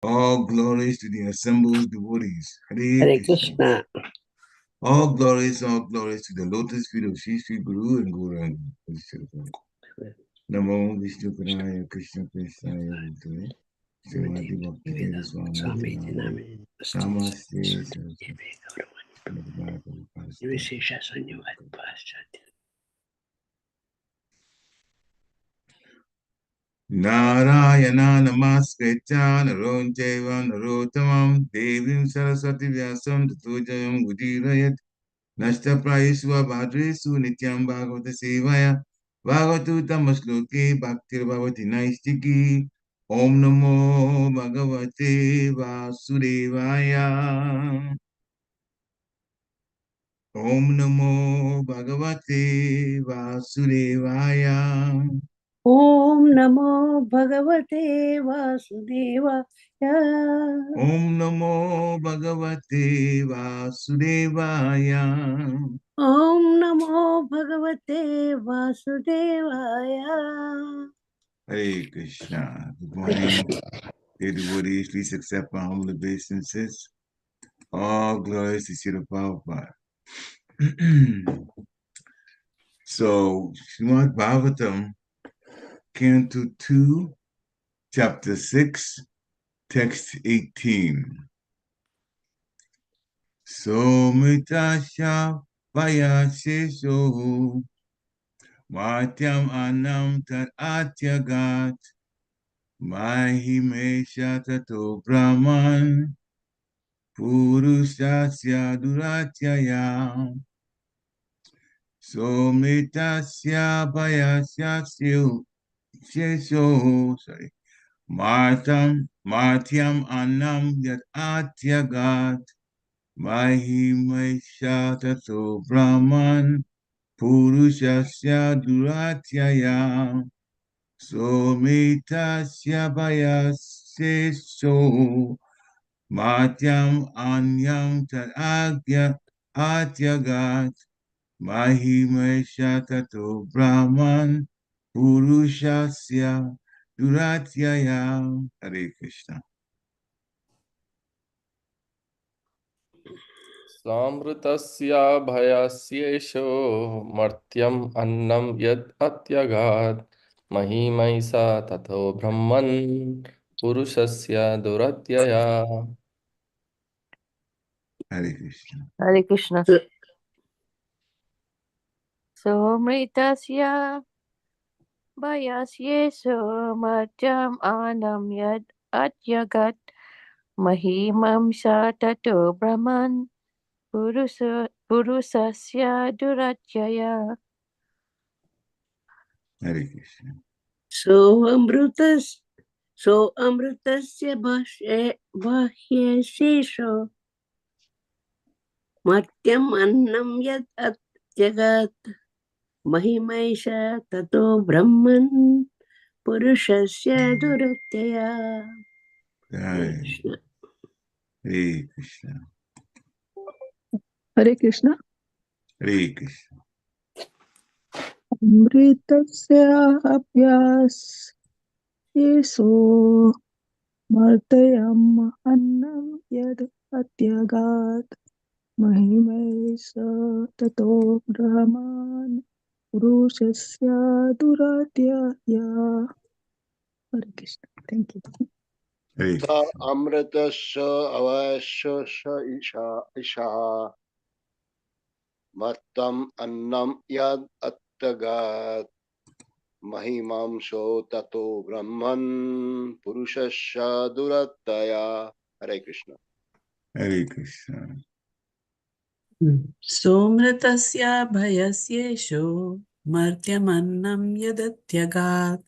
All glories to the assembled devotees. Hare Hare Krishna. Krishna. All glories to the lotus feet of Sri Sri Guru and Gauranga. Namo Vishnu Padaya Krishna Prestaya Bhutale. Srimati Bhakti Vedanta Swami Namaste Saraswati. Narayana Namaskritya Naron Jeva Narottamam Devim Saraswati Vyasam Tato Jayam Gudirayat Nashta Prayesva Bhadresu Nityam Bhagavata Sevaya Bhagavatu Tamasloke Bhaktir Bhavati Naistiki Om Namo Bhagavate Vasudevaya Om Namo Bhagavate Vasudevaya Om Namo Bhagavate Vasudevaya. Om Namo Bhagavate Vasudevaya. Om Namo Bhagavate Vasudevaya. Hare Krishna. Good morning, dear devotees. Please accept my humble obeisances. All glories to Srila Prabhupada. So, Srimad Bhagavatam, Canto 2, Chapter 6, Text 18. Somitasya Vayasesho Matyam Anam Tat Atyagat Mahimesha Tato Brahman Purushasya Duratyaya Somitasya Bhayasya Shesho Matyam Anam Yat Atyagat Mahimesha Tato Brahman Purushasya Duratyaya Somitasya Bhayasesho Matyam Anyam Atyagat Mahimesha Tato Brahman Purushasya Duratyaya. Hare Krishna. Samritasya bhayasyesho martyam annam yad atyagat mahimaisa tato brahman purushasya duratyaya. Hare Krishna. Hare Krishna. Somritasya Bhayasyeso Matyam Anam Yad Atyagat Mahimam Tato Brahman Purusasya Duratyaya. Hare Krishna. So Amrutasya Bhahyasesho Matyam Annam Yad Atyagat Mahimaisha Tato Brahman Purushasya Duratyaya. Hare Krishna. Hare Krishna. Hare Krishna. Amritasya abhyas yeso martayam annam yad atyagat mahimaisa tato brahman purushasya duratyaya. Hare Krishna. Thank you. Hare Sa Krishna. amritasya avasya isha mattam annam yad attagat mahimamsho tato brahman purushasya durattaya. Hare Krishna. Hare Krishna. Somratasya bhayasyesho martyamannam yadatyagat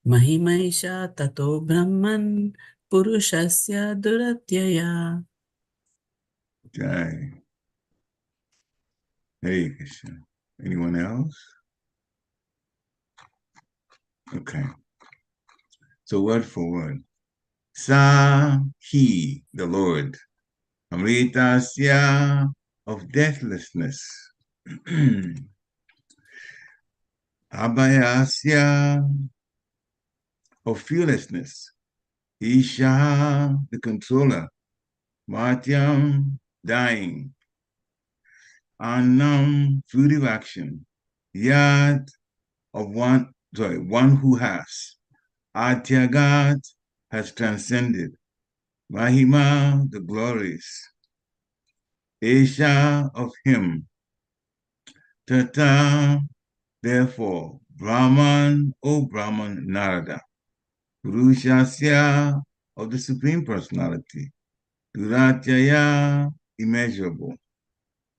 mahimaisha tato brahman purushasya duratyaya. Jai. Hare Krishna. Anyone else? Okay. So word for word. Sa, he, the Lord. Amritasya, of deathlessness. Abhayasya, of fearlessness. Isha, the controller. Martyam, dying. Annam, fruitive action. Yad, of one who has. Atyagat has transcended. Mahima, the glorious. Esha, of him. Tata, therefore. Brahman, O Brahman Narada. Purushasya, of the Supreme Personality. Duratyaya, immeasurable.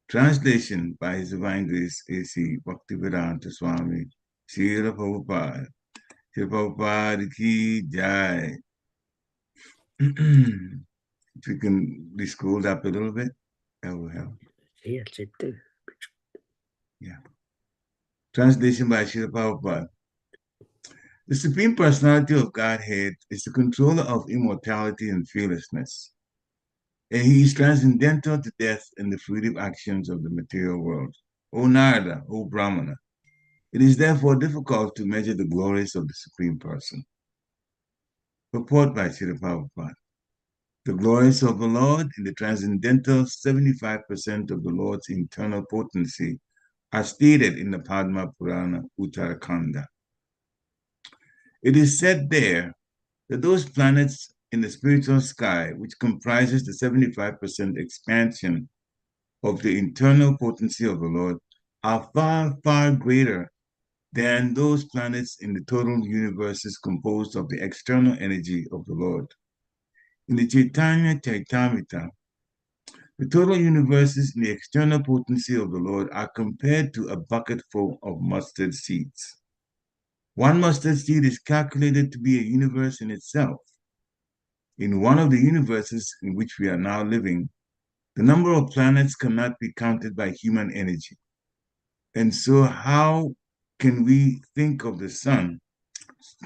Translation by His Divine Grace A.C. Bhaktivedanta Swami Srila Prabhupada. Srila Prabhupada ki jai. If you can be scrolled up a little bit, that will help. Yes, it is. Yeah. Translation by Srila Prabhupada. The Supreme Personality of Godhead is the controller of immortality and fearlessness, and He is transcendental to death and the fruitive actions of the material world. O Narada, O Brahmana, it is therefore difficult to measure the glories of the Supreme Person. Purport by Srila Prabhupada. The glories of the Lord in the transcendental 75% of the Lord's internal potency are stated in the Padma Purana Uttarakhanda. It is said there that those planets in the spiritual sky, which comprises the 75% expansion of the internal potency of the Lord, are far, far greater than those planets in the total universes composed of the external energy of the Lord. In the Chaitanya Chaitamrita, the total universes in the external potency of the Lord are compared to a bucketful of mustard seeds. One mustard seed is calculated to be a universe in itself. In one of the universes in which we are now living, the number of planets cannot be counted by human energy. And so how can we think of the sun?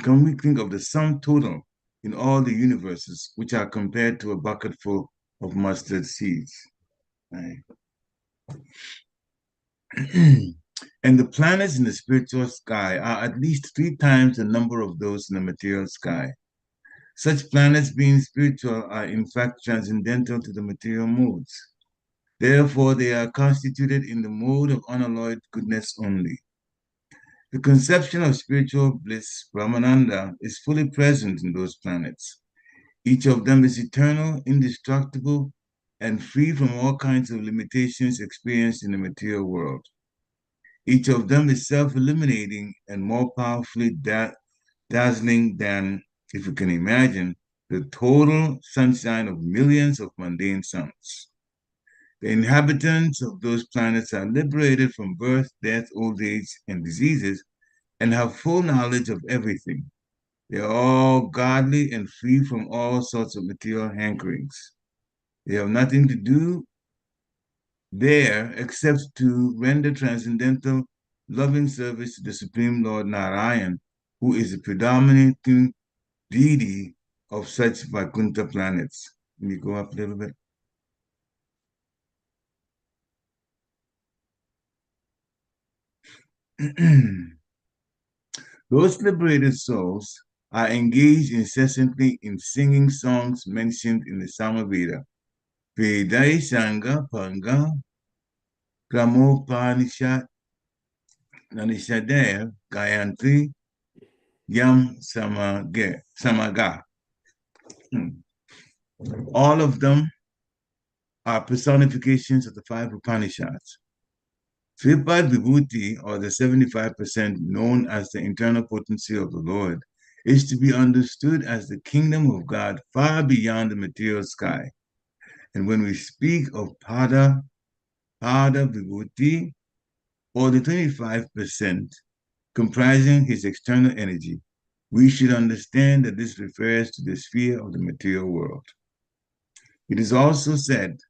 Can we think of the sum total in all the universes, which are compared to a bucketful of mustard seeds? Right? And the planets in the spiritual sky are at least 3 times the number of those in the material sky. Such planets, being spiritual, are in fact transcendental to the material modes. Therefore, they are constituted in the mode of unalloyed goodness only. The conception of spiritual bliss, Brahmananda, is fully present in those planets. Each of them is eternal, indestructible, and free from all kinds of limitations experienced in the material world. Each of them is self-eliminating and more powerfully dazzling than, if you can imagine, the total sunshine of millions of mundane suns. The inhabitants of those planets are liberated from birth, death, old age, and diseases, and have full knowledge of everything. They are all godly and free from all sorts of material hankerings. They have nothing to do there except to render transcendental loving service to the Supreme Lord Narayan, who is the predominating deity of such Vaikuntha planets. Let me go up a little bit. Those liberated souls are engaged incessantly in singing songs mentioned in the Samaveda. Vedai Sangha Panga Gramopanishat Nanishadaya Gayantri Yam Samaga. All of them are personifications of the 5 Upanishads. Sripad Vibhuti, or the 75% known as the internal potency of the Lord, is to be understood as the kingdom of God far beyond the material sky. And when we speak of Pada Vibhuti, or the 25% comprising his external energy, we should understand that this refers to the sphere of the material world. It is also said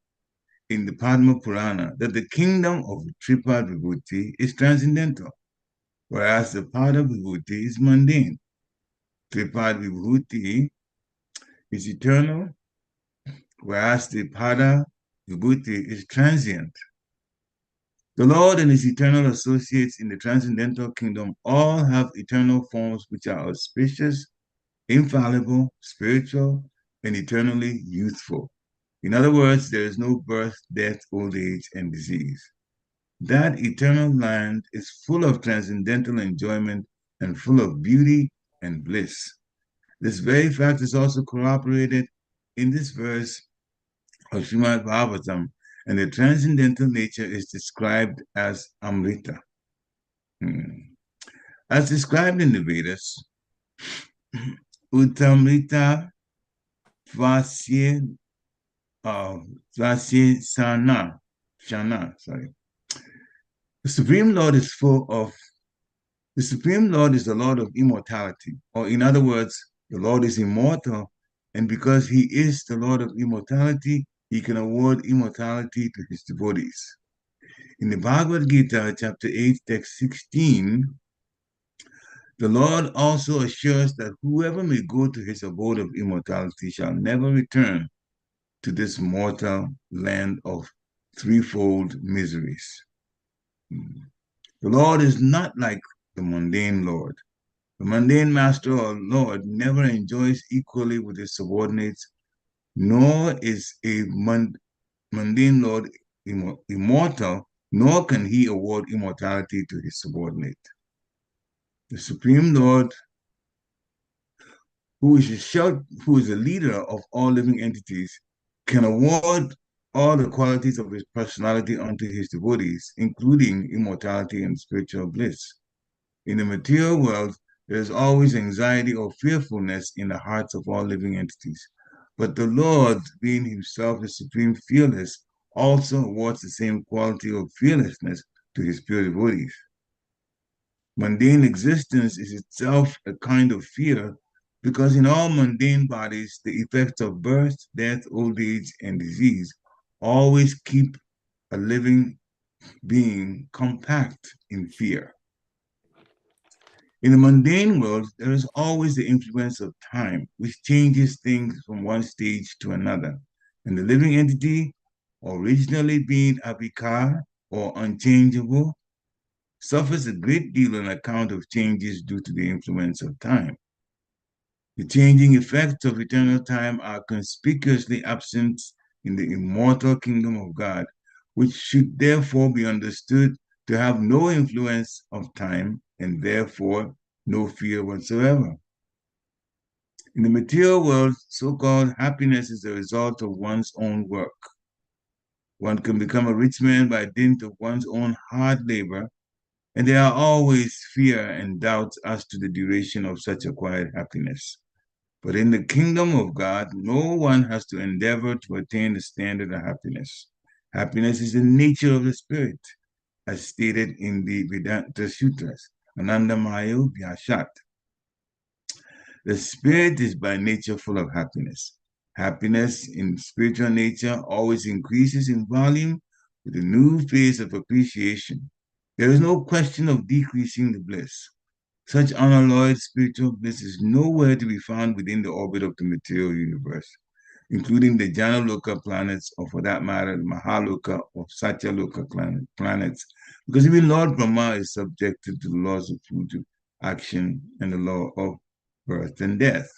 in the Padma Purana that the kingdom of Tripad Vibhuti is transcendental, whereas the Pada Vibhuti is mundane. Tripad Vibhuti is eternal, whereas the Pada Vibhuti is transient. The Lord and his eternal associates in the transcendental kingdom all have eternal forms which are auspicious infallible, spiritual, and eternally youthful. In other words, there is no birth, death, old age, and disease. That eternal land is full of transcendental enjoyment and full of beauty and bliss. This very fact is also corroborated in this verse of Srimad Bhagavatam, and the transcendental nature is described as Amrita. As described in the Vedas, Uttamrita Vasya Shana, sorry. The Supreme Lord is the Lord of immortality, or in other words, the Lord is immortal, and because he is the Lord of immortality, he can award immortality to his devotees. In the Bhagavad Gita, chapter 8, text 16, the Lord also assures that whoever may go to his abode of immortality shall never return to this mortal land of threefold miseries. The Lord is not like the mundane Lord. The mundane master or Lord never enjoys equally with his subordinates, nor is a mundane Lord immortal, nor can he award immortality to his subordinate. The Supreme Lord, who is the leader of all living entities, can award all the qualities of his personality unto his devotees, including immortality and spiritual bliss. In the material world, there is always anxiety or fearfulness in the hearts of all living entities. But the Lord, being himself the supreme fearless, also awards the same quality of fearlessness to his pure devotees. Mundane existence is itself a kind of fear because in all mundane bodies, the effects of birth, death, old age, and disease always keep a living being compact in fear. In the mundane world, there is always the influence of time, which changes things from one stage to another. And the living entity, originally being abhikar or unchangeable, suffers a great deal on account of changes due to the influence of time. The changing effects of eternal time are conspicuously absent in the immortal kingdom of God, which should therefore be understood to have no influence of time and therefore no fear whatsoever. In the material world, so-called happiness is the result of one's own work. One can become a rich man by dint of one's own hard labor, and there are always fear and doubts as to the duration of such acquired happiness. But in the kingdom of God, no one has to endeavor to attain the standard of happiness. Happiness is the nature of the spirit, as stated in the Vedanta Sutras, Anandamayo Vyashat. The spirit is by nature full of happiness. Happiness in spiritual nature always increases in volume with a new phase of appreciation. There is no question of decreasing the bliss. Such unalloyed spiritual bliss is nowhere to be found within the orbit of the material universe, including the Janaloka planets, or for that matter, the Mahaloka or Satyaloka planets, because even Lord Brahma is subjected to the laws of fruitive action and the law of birth and death.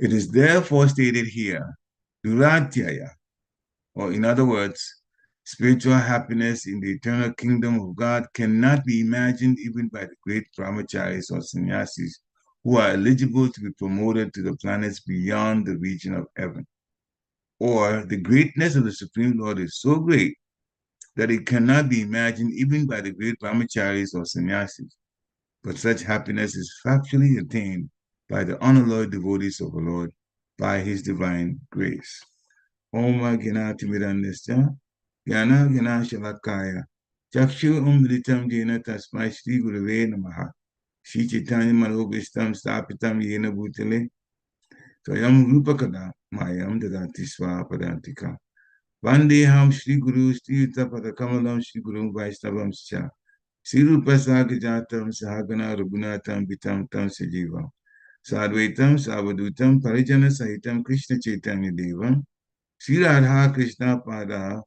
It is therefore stated here, Duratyaya, or in other words, spiritual happiness in the eternal kingdom of God cannot be imagined even by the great brahmacharis or sannyasis who are eligible to be promoted to the planets beyond the region of heaven. Or the greatness of the Supreme Lord is so great that it cannot be imagined even by the great brahmacharis or sannyasis. But such happiness is factually attained by the unalloyed devotees of the Lord by his divine grace. Om Gnati Mirandasya Jnana Jnana Shalakaya Chakshu Umritam Jena Tasmai Shri Gurave Namaha Shri Chaitanya Manobishtam Stapitam Yena Bhutale Swayam Rupakada Mayam Dadati Swapadantika Vandeham Shri Guru Shri Utapadakamalam Shri Guru Vaishnavam Scha Shri Rupa Sagajatam Sahagana Raghunatam Vitam Tam Sajivam Sadvaitam Savadutam Parijana Sahitam Krishna Chaitanya Devam Sri Radha Krishna Pada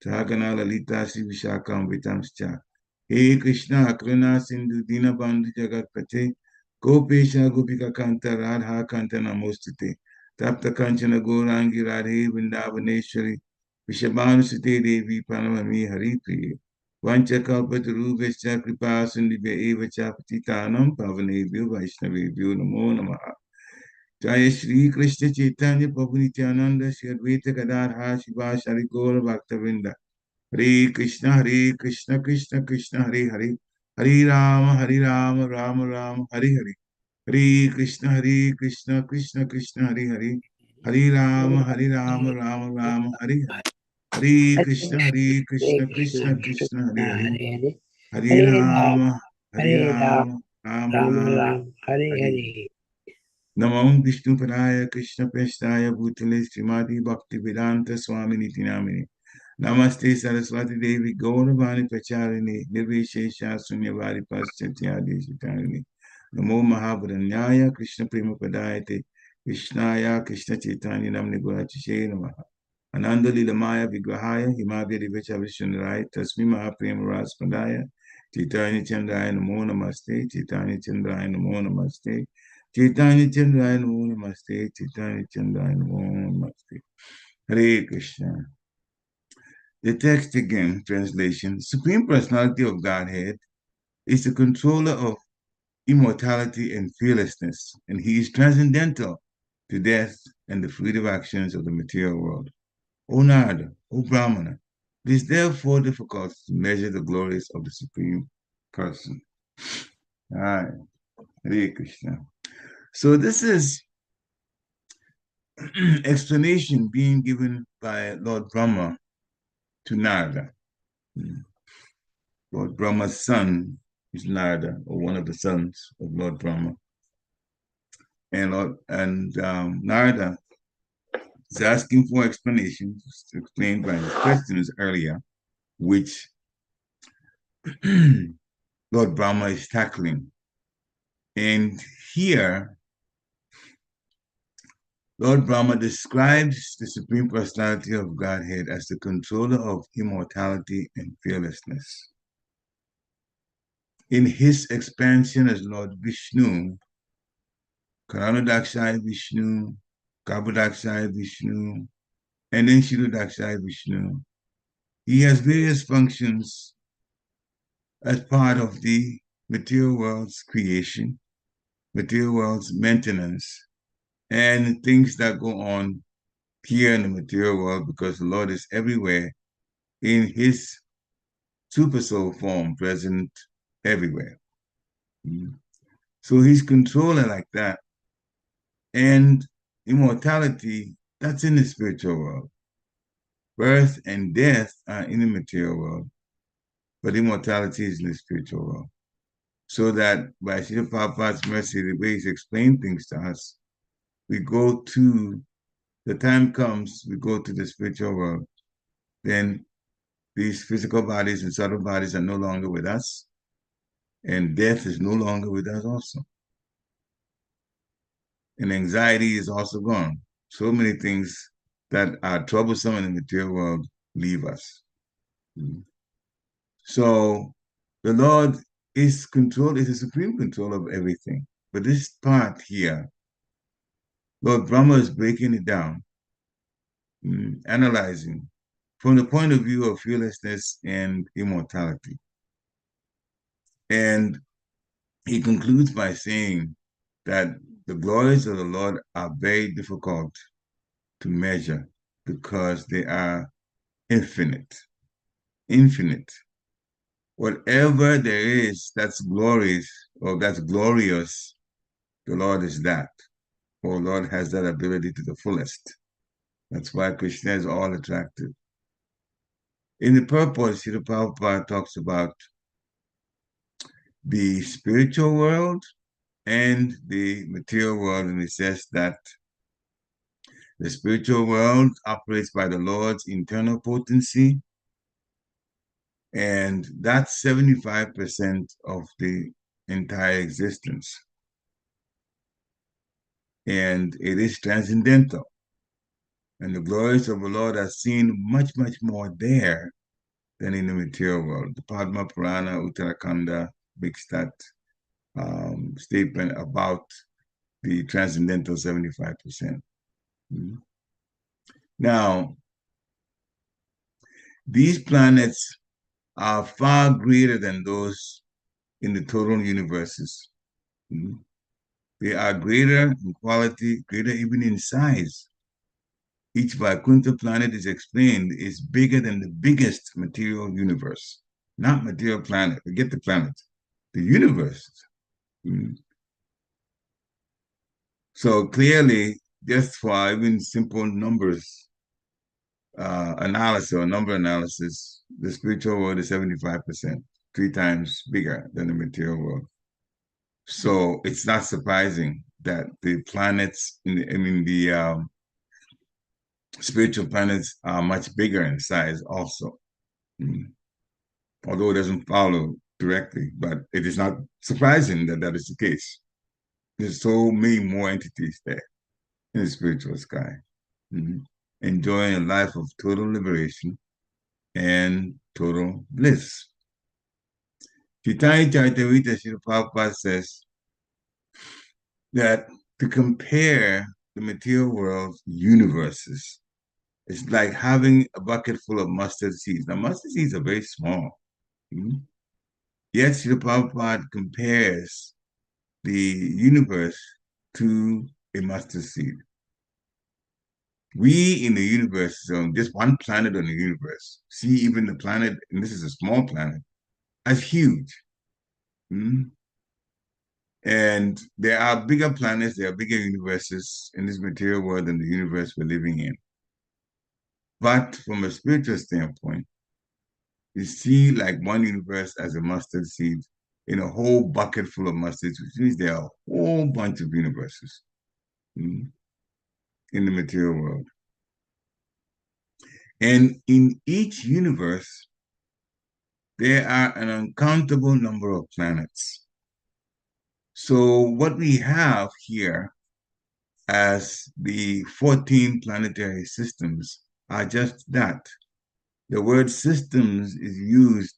Sahagana Lalita Sri Vishakam Vitamscha He Krishna Akrana Sindhu Dina Bandhu Jagat Pate Gopesha Gopika Kanta Radha Kanta Namostute. Tapta Kanchana Gourangi Radhe Vrindavaneshwari. Vishabhanusute Devi Pranamami Hari Priya. Vanchakalpatarubhascha Kripa Sindhibhya Eva Chapatitanam Pavanebhyo Vaishnavebhyo Namo Namaha. Jaya Shri Krishna Chaitanya Prabhu Nityananda Shri Advaita Gadadhar Shiva Shari Gaura Bhaktavinda. Hare Krishna Krishna Krishna Hare Hare. Hare Rama Rama Rama Hare Hare. Hare Krishna Krishna Krishna Hare Hare. Hare Rama Rama Rama Hare Hare. Hare Krishna Krishna Krishna Hare Hare. Hare Rama Rama Rama Hare Hare. Namo Vishnu Padaya Krishna Prestaya Bhutale Srimati Bhakti Vedanta Swami Niti Namini. Namaste Saraswati Devi Gauravani Pacharini Nirvishesha Sunyavari Paschatya Deshitarini. Namo Mahabharanyaya Krishna Prema Padayate Krishnaya Krishna Chaitanya Namni Gurachise Namaha. Ananda Lilamaya Vigrahaya Himabhya Divacha Vishnurai Tasmi Mahaprema Raspadaya Chaitanya Chandraya Namo Namaste Chaitanya Chandraya Namo Namaste Chaitanya Chandraya Namo Namaste Chaitanya Chandraya Namo Namaste. Hare Krishna. The text again, translation. The Supreme Personality of Godhead is the controller of immortality and fearlessness, and he is transcendental to death and the fluid actions of the material world. O Narada, O Brahmana, it is therefore difficult to measure the glories of the Supreme Person. All right. Hare Krishna. So this is explanation being given by Lord Brahma to Narada. Lord Brahma's son is Narada, or one of the sons of Lord Brahma. And Narada is asking for explanations explained by his questions earlier, which Lord Brahma is tackling. And here, Lord Brahma describes the Supreme Personality of Godhead as the controller of immortality and fearlessness. In his expansion as Lord Vishnu, Karanodakshaya Vishnu, Garbhodakshaya Vishnu, and then Shirodakshaya Vishnu, he has various functions as part of the material world's creation, material world's maintenance, and things that go on here in the material world because the Lord is everywhere in his super soul form, present everywhere. So he's controlling like that. And immortality, that's in the spiritual world. Birth and death are in the material world, but immortality is in the spiritual world. So that by Srila Prabhupada's mercy, the way he's explained things to us, we go to, the time comes, we go to the spiritual world. Then these physical bodies and subtle bodies are no longer with us, and death is no longer with us also. And anxiety is also gone. So many things that are troublesome in the material world leave us. So the Lord is the supreme control of everything. But this part here, Lord Brahma is breaking it down, analyzing from the point of view of fearlessness and immortality. And he concludes by saying that the glories of the Lord are very difficult to measure because they are infinite. Infinite. Whatever there is that's glorious or that's glorious, the Lord is that. Or Lord has that ability to the fullest. That's why Krishna is all attractive. In the purport, Srila Prabhupada talks about the spiritual world and the material world, and he says that the spiritual world operates by the Lord's internal potency, and that's 75% of the entire existence. And it is transcendental. And the glories of the Lord are seen much, much more there than in the material world. The Padma Purana, Uttarakhanda, Big Stat, statement about the transcendental 75%. Now, these planets are far greater than those in the total universes. They are greater in quality, greater even in size. Each Vaikuntha planet is explained is bigger than the biggest material universe. Not material planet, forget the planet, the universe. So clearly, just for even simple numbers analysis or number analysis, the spiritual world is 75%, 3 times bigger than the material world. So it's not surprising that the planets, the spiritual planets are much bigger in size also. Although it doesn't follow directly, but it is not surprising that that is the case. There's so many more entities there in the spiritual sky, enjoying a life of total liberation and total bliss. Chaitanya Charitamrita Srila Prabhupada says that to compare the material world's universes, it's like having a bucket full of mustard seeds. Now, mustard seeds are very small. Yet Srila Prabhupada compares the universe to a mustard seed. We in the universe, so just one planet on the universe, see even the planet, and this is a small planet, as huge. And there are bigger planets, there are bigger universes in this material world than the universe we're living in. But from a spiritual standpoint, you see like one universe as a mustard seed in a whole bucket full of mustards, which means there are a whole bunch of universes in the material world. And in each universe, there are an uncountable number of planets. So what we have here as the 14 planetary systems are just that. The word systems is used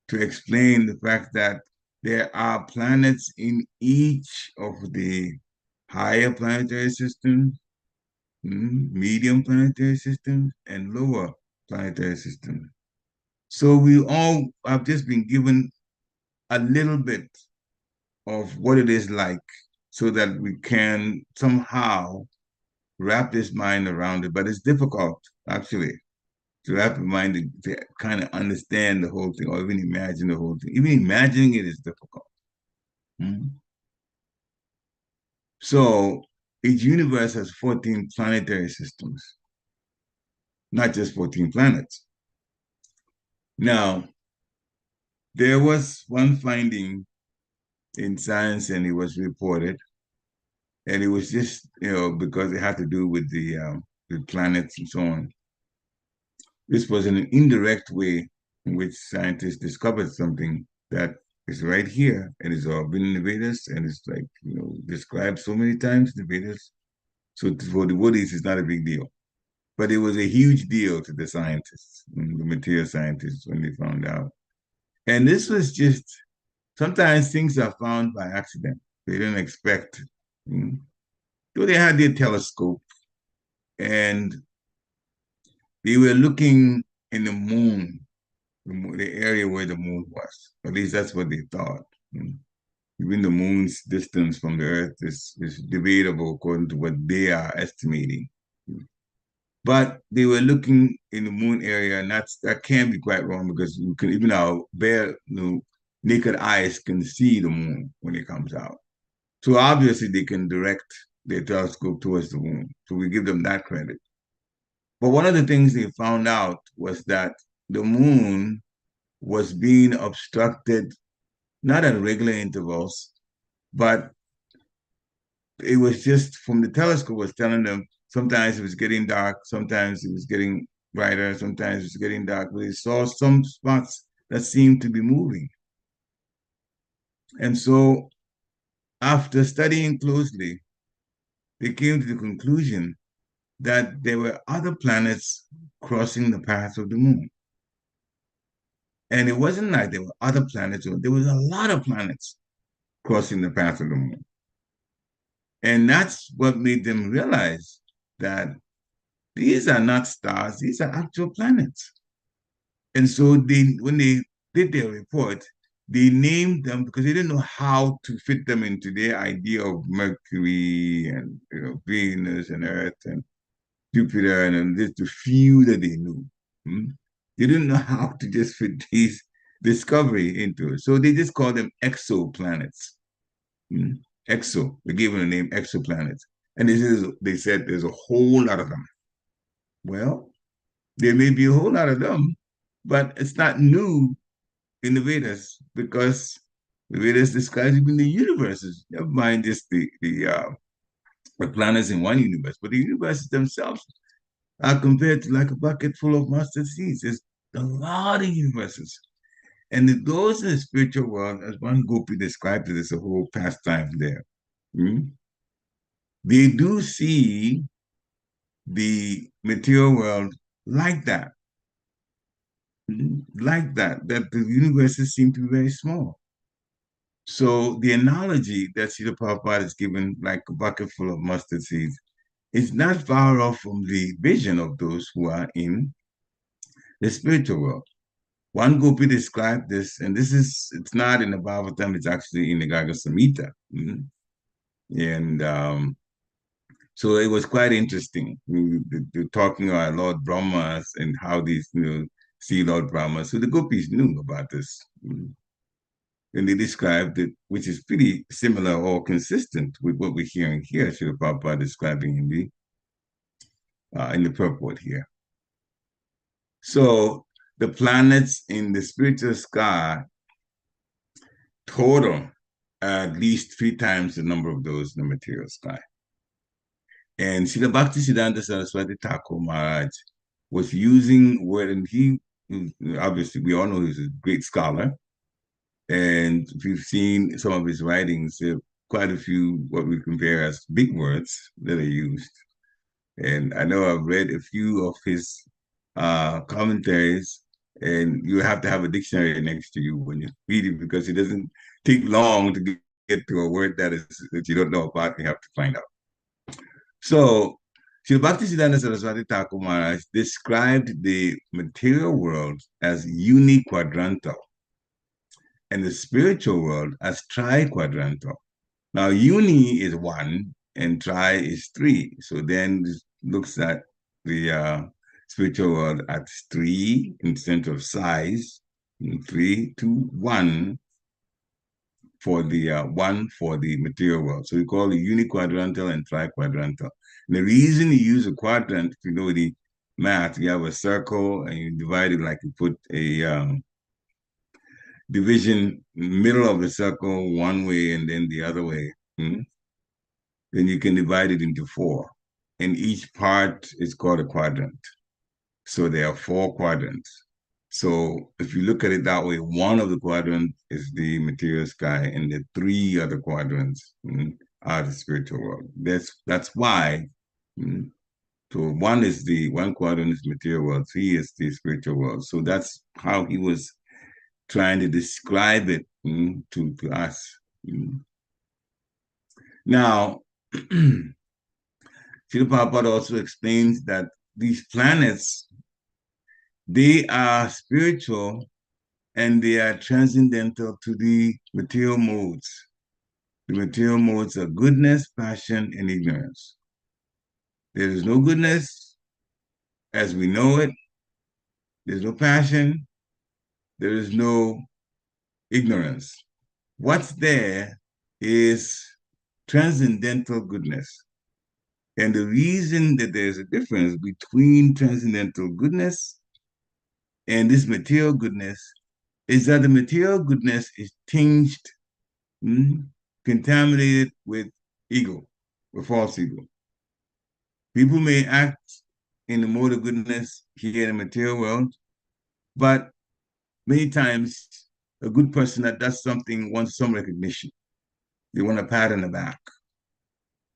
to explain the fact that there are planets in each of the higher planetary systems, medium planetary systems, and lower planetary systems. So we all have just been given a little bit of what it is like so that we can somehow wrap this mind around it. But it's difficult, actually, to wrap your mind to kind of understand the whole thing or even imagine the whole thing. Even imagining it is difficult. So each universe has 14 planetary systems, not just 14 planets. Now, there was one finding in science, and it was reported, and it was just, because it had to do with the planets and so on. This was an indirect way in which scientists discovered something that is right here and it's all been in the Vedas and it's like, described so many times in the Vedas. So for the Woodies, it's not a big deal. But it was a huge deal to the scientists, the material scientists, when they found out. And this was just, sometimes things are found by accident. They didn't expect. So they had their telescope and they were looking in the moon, the area where the moon was. At least that's what they thought. Even the moon's distance from the Earth is debatable according to what they are estimating. But they were looking in the moon area, and that can be quite wrong because you can, even our bare naked eyes can see the moon when it comes out. So obviously they can direct their telescope towards the moon. So we give them that credit. But one of the things they found out was that the moon was being obstructed, not at regular intervals, but it was just from the telescope was telling them sometimes it was getting dark, sometimes it was getting brighter, sometimes it was getting dark, but they saw some spots that seemed to be moving. And so after studying closely, they came to the conclusion that there were other planets crossing the path of the moon. And it wasn't like there were other planets, there was a lot of planets crossing the path of the moon. And that's what made them realize that these are not stars, these are actual planets. And so when they did their report, they named them because they didn't know how to fit them into their idea of Mercury and Venus and Earth and Jupiter and just the few that they knew. They didn't know how to just fit these discovery into it. So they just called them exoplanets. Exo, they gave them the name exoplanets. And they said there's a whole lot of them. Well, there may be a whole lot of them, but it's not new in the Vedas because the Vedas describes even the universes. Never mind just the planets in one universe, but the universes themselves are compared to like a bucket full of mustard seeds. There's a lot of universes. And those in the spiritual world, as one Gopi described it, as a whole pastime there. They do see the material world like that. Like that the universes seem to be very small. So the analogy that Srila Prabhupada is given, like a bucket full of mustard seeds, is not far off from the vision of those who are in the spiritual world. One Gopi described this, and it's not in the Bhagavatam, it's actually in the Garga Samhita. And so it was quite interesting. Talking about Lord Brahmas and how these, see Lord Brahma. So the Gopis knew about this. And they described it, which is pretty similar or consistent with what we're hearing here, Srila Prabhupada describing in the purport here. So the planets in the spiritual sky total at least 3 times the number of those in the material sky. And Srila Bhaktisiddhanta Saraswati Thakur Maharaj was using and he, obviously, we all know he's a great scholar. And if you've seen some of his writings, there are quite a few what we compare as big words that are used. And I know I've read a few of his commentaries, and you have to have a dictionary next to you when you read it because it doesn't take long to get to a word that you don't know about. You have to find out. So, Srila Bhaktisiddhanta Saraswati Thakur Maharaj described the material world as uniquadrantal and the spiritual world as triquadrantal. Now, uni is 1 and tri is 3. So then this looks at the spiritual world at 3 in terms of size, 3 to 1 for the 1 for the material world. So we call it uniquadrantal and triquadrantal. And the reason you use a quadrant, if you know the math, you have a circle and you divide it like you put a division middle of the circle one way and then the other way. Then you can divide it into 4. And each part is called a quadrant. So there are 4 quadrants. So if you look at it that way, one of the quadrants is the material sky, and the 3 other quadrants are the spiritual world. That's why. So one quadrant is material world, 3 is the spiritual world. So that's how he was trying to describe it to us. Now, Srila Prabhupada also explains that these planets, they are spiritual and they are transcendental to the material modes. The material modes are goodness, passion, and ignorance. There is no goodness as we know it. There's no passion. There is no ignorance. What's there is transcendental goodness. And the reason that there's a difference between transcendental goodness and this material goodness is that the material goodness is tinged, contaminated with ego, with false ego. People may act in the mode of goodness here in the material world, but many times a good person that does something wants some recognition. They want a pat on the back.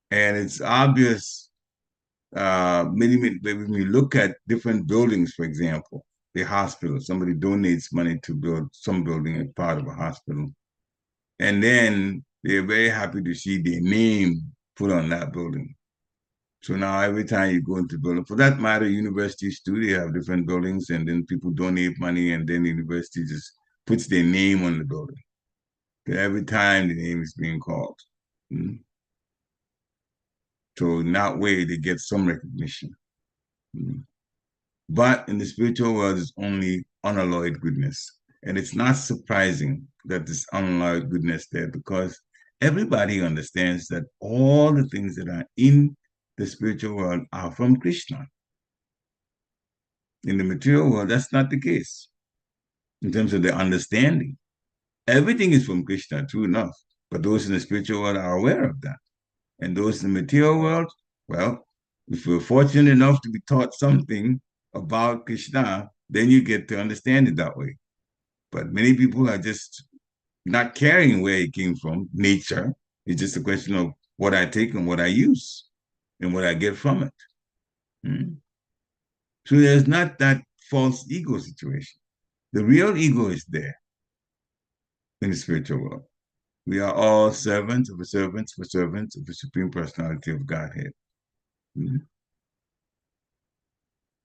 And it's obvious when we look at different buildings, for example, the hospital, somebody donates money to build some building as part of a hospital. And then they're very happy to see their name put on that building. So now every time you go into the building, for that matter, universities too, they have different buildings, and then people donate money, and then the university just puts their name on the building. Every time the name is being called. Mm. So in that way, they get some recognition. Mm. But in the spiritual world, it's only unalloyed goodness. And it's not surprising that there's unalloyed goodness there, because everybody understands that all the things that are in the spiritual world are from Krishna. In the material world, that's not the case in terms of the understanding. Everything is from Krishna, true enough, but those in the spiritual world are aware of that. And those in the material world, well, if we're fortunate enough to be taught something about Krishna, then you get to understand it that way. But many people are just not caring where it came from, nature. It's just a question of what I take and what I use and what I get from it. Hmm? So there's not that false ego situation. The real ego is there in the spiritual world. We are all servants of the servants of the servants of the Supreme Personality of Godhead. Hmm?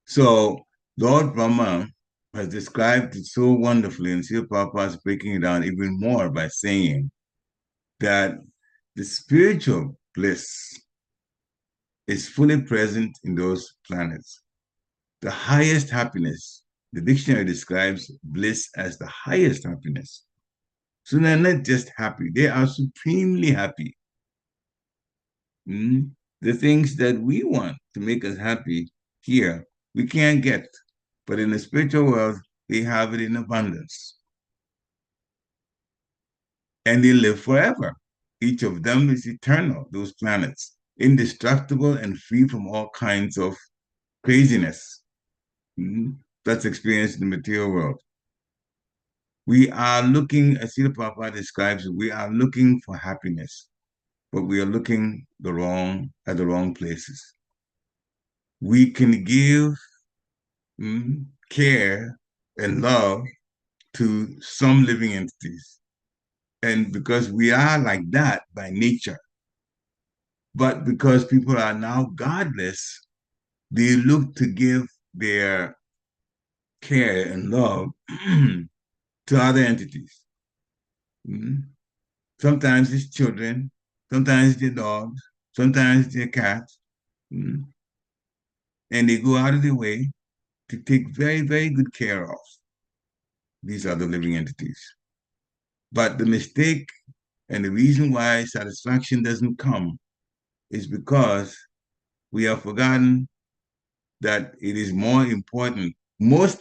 So Lord Brahma has described it so wonderfully, and Srila Prabhupada is breaking it down even more by saying that the spiritual bliss is fully present in those planets. The highest happiness, the dictionary describes bliss as the highest happiness. So they're not just happy, they are supremely happy. Mm? The things that we want to make us happy here, we can't get. But in the spiritual world, they have it in abundance. And they live forever. Each of them is eternal, those planets, indestructible and free from all kinds of craziness. That's experienced in the material world. We are looking, as Srila Prabhupada describes it, we are looking for happiness, but we are looking at the wrong places. We can give care and love to some living entities. And because we are like that by nature, but because people are now godless, they look to give their care and love to other entities. Sometimes it's children, sometimes it's their dogs, sometimes it's their cats. And they go out of their way to take very, very good care of these other living entities. But the mistake and the reason why satisfaction doesn't come is because we have forgotten that it is most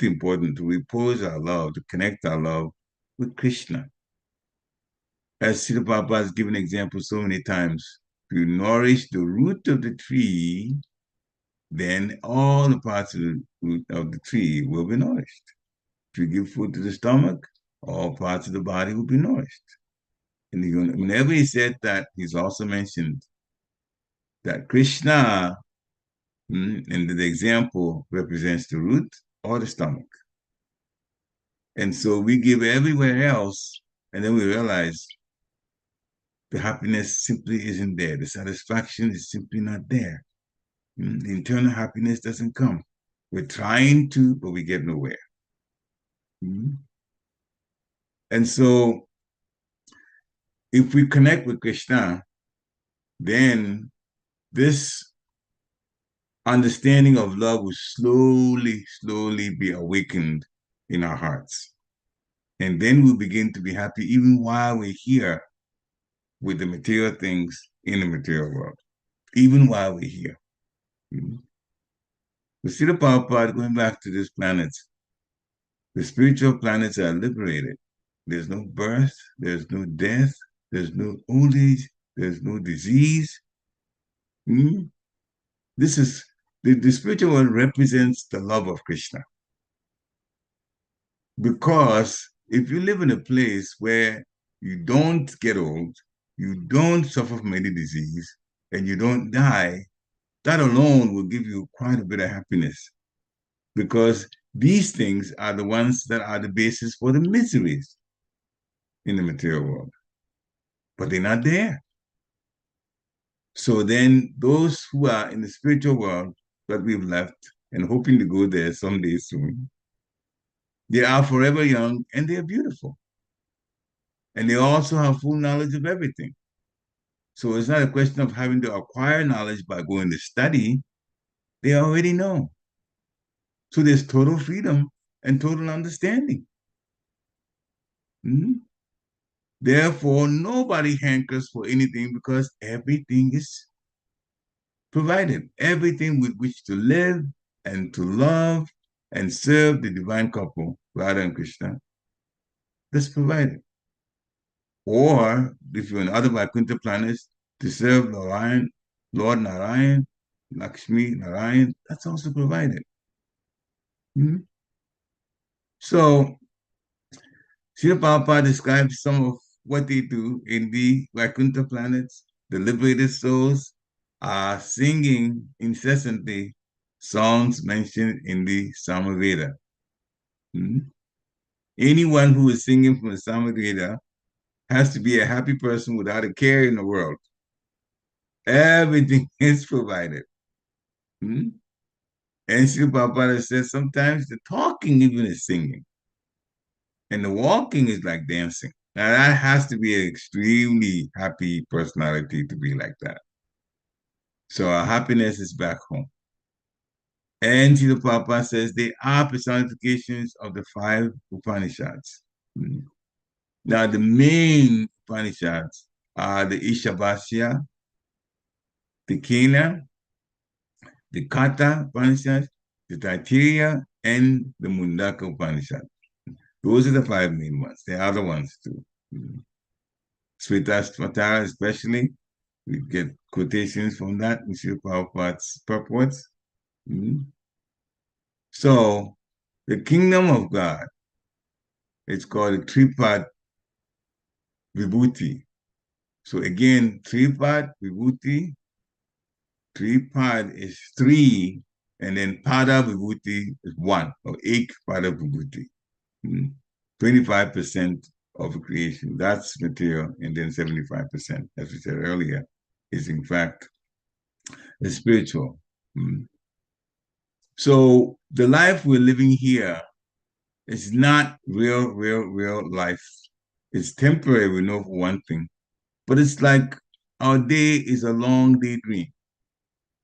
important to repose our love, to connect our love with Krishna. As Srila Prabhupada has given examples so many times, if you nourish the root of the tree, then all the parts of the root of the tree will be nourished. If you give food to the stomach, all parts of the body will be nourished. And whenever he said that, he's also mentioned that Krishna, and the example represents the root or the stomach. And so we give everywhere else, and then we realize the happiness simply isn't there. The satisfaction is simply not there. The internal happiness doesn't come. We're trying to, but we get nowhere. And so if we connect with Krishna, then this understanding of love will slowly, slowly be awakened in our hearts. And then we'll begin to be happy even while we're here with the material things in the material world, even while we're here. The Srila Prabhupada, going back to these planets, the spiritual planets are liberated. There's no birth, there's no death, there's no old age, there's no disease. This is the spiritual world represents the love of Krishna. Because if you live in a place where you don't get old, you don't suffer from any disease, and you don't die, that alone will give you quite a bit of happiness. Because these things are the ones that are the basis for the miseries in the material world. but they're not there. So then those who are in the spiritual world that we've left and hoping to go there someday soon, they are forever young and they are beautiful. And they also have full knowledge of everything. So it's not a question of having to acquire knowledge by going to study. They already know. So there's total freedom and total understanding. Mhm. Therefore, nobody hankers for anything because everything is provided. Everything with which to live and to love and serve the divine couple, Radha and Krishna, that's provided. Or if you're in other Vaikuntha planets, to serve Narayan, Lord Narayan, Lakshmi Narayan, that's also provided. Hmm? So, Srila Prabhupada describes some of what they do in the Vaikuntha planets. The liberated souls are singing incessantly songs mentioned in the Samaveda. Hmm? Anyone who is singing from the Samaveda has to be a happy person without a care in the world. Everything is provided. Hmm? And Srila Prabhupada says sometimes the talking even is singing, and the walking is like dancing. Now that has to be an extremely happy personality to be like that. So our happiness is back home. And Srila Prabhupada says they are personifications of the five Upanishads. Hmm. Now the main Upanishads are the Ishabhasya, the Kena, the Katha Upanishad, the Taittiriya, and the Mundaka Upanishad. Those are the five main ones. There are other ones too. Mm. Svatara especially, we get quotations from that in Srila Prabhupada's purports. Mm. So, the kingdom of God, it's called a Tripad Vibhuti. So again, Tripad Vibhuti, Tripad is three, and then Pada Vibhuti is one, or Ek Pada Vibhuti. 25% of creation, that's material, and then 75%, as we said earlier, is in fact the spiritual. So the life we're living here is not real life. It's temporary, we know for one thing, but it's like our day is a long daydream.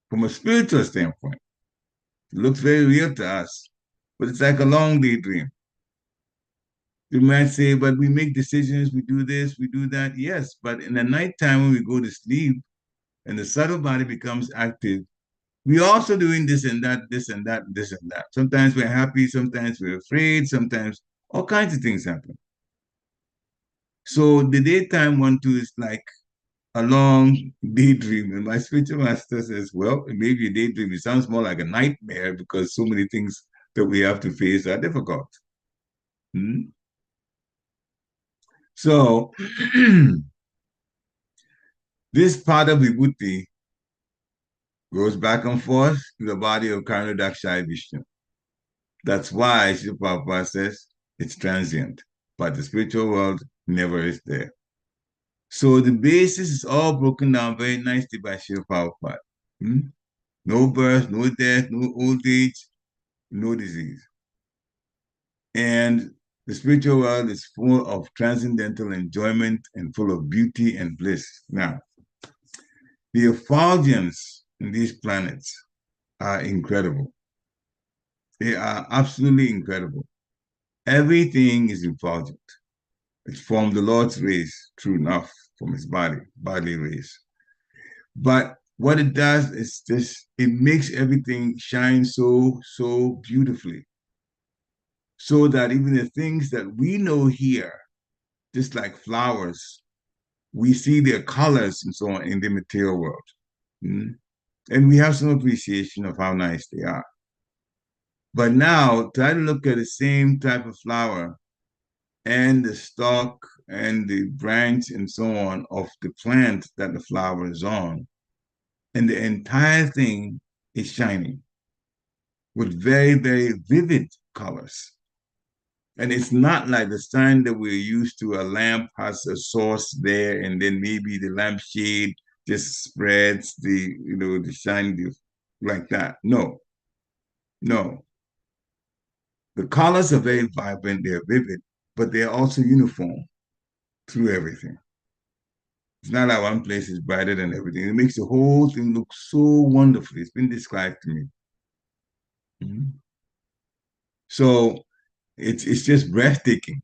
From a spiritual standpoint, it looks very real to us, but it's like a long daydream. You might say, but we make decisions, we do this, we do that. Yes, but in the nighttime when we go to sleep and the subtle body becomes active, we're also doing this and that, this and that, this and that. Sometimes we're happy, sometimes we're afraid, sometimes all kinds of things happen. So the daytime one too is like a long daydream. And my spiritual master says, well, it may be a daydream. It sounds more like a nightmare because so many things that we have to face are difficult. Hmm? So this part of Vibhuti goes back and forth to the body of Karna Dakshaya Vishnu. That's why Srila Prabhupada says it's transient, but the spiritual world never is there. So the basis is all broken down very nicely by Srila Prabhupada. Hmm? No birth, no death, no old age, no disease. And the spiritual world is full of transcendental enjoyment and full of beauty and bliss. Now, the effulgence in these planets are incredible. They are absolutely incredible. Everything is effulgent. It's from the Lord's rays, true enough, from his bodily rays. But what it does is this, it makes everything shine so beautifully. So that even the things that we know here, just like flowers, we see their colors and so on in the material world. Mm? And we have some appreciation of how nice they are. But now try to look at the same type of flower and the stalk and the branch and so on of the plant that the flower is on. And the entire thing is shining with very vivid colors. And it's not like the sign that we're used to. A lamp has a source there, and then maybe the lampshade just spreads the shine like that. No, no. The colors are very vibrant, they're vivid, but they're also uniform through everything. It's not like one place is brighter than everything. It makes the whole thing look so wonderful. It's been described to me. Mm-hmm. So it's just breathtaking.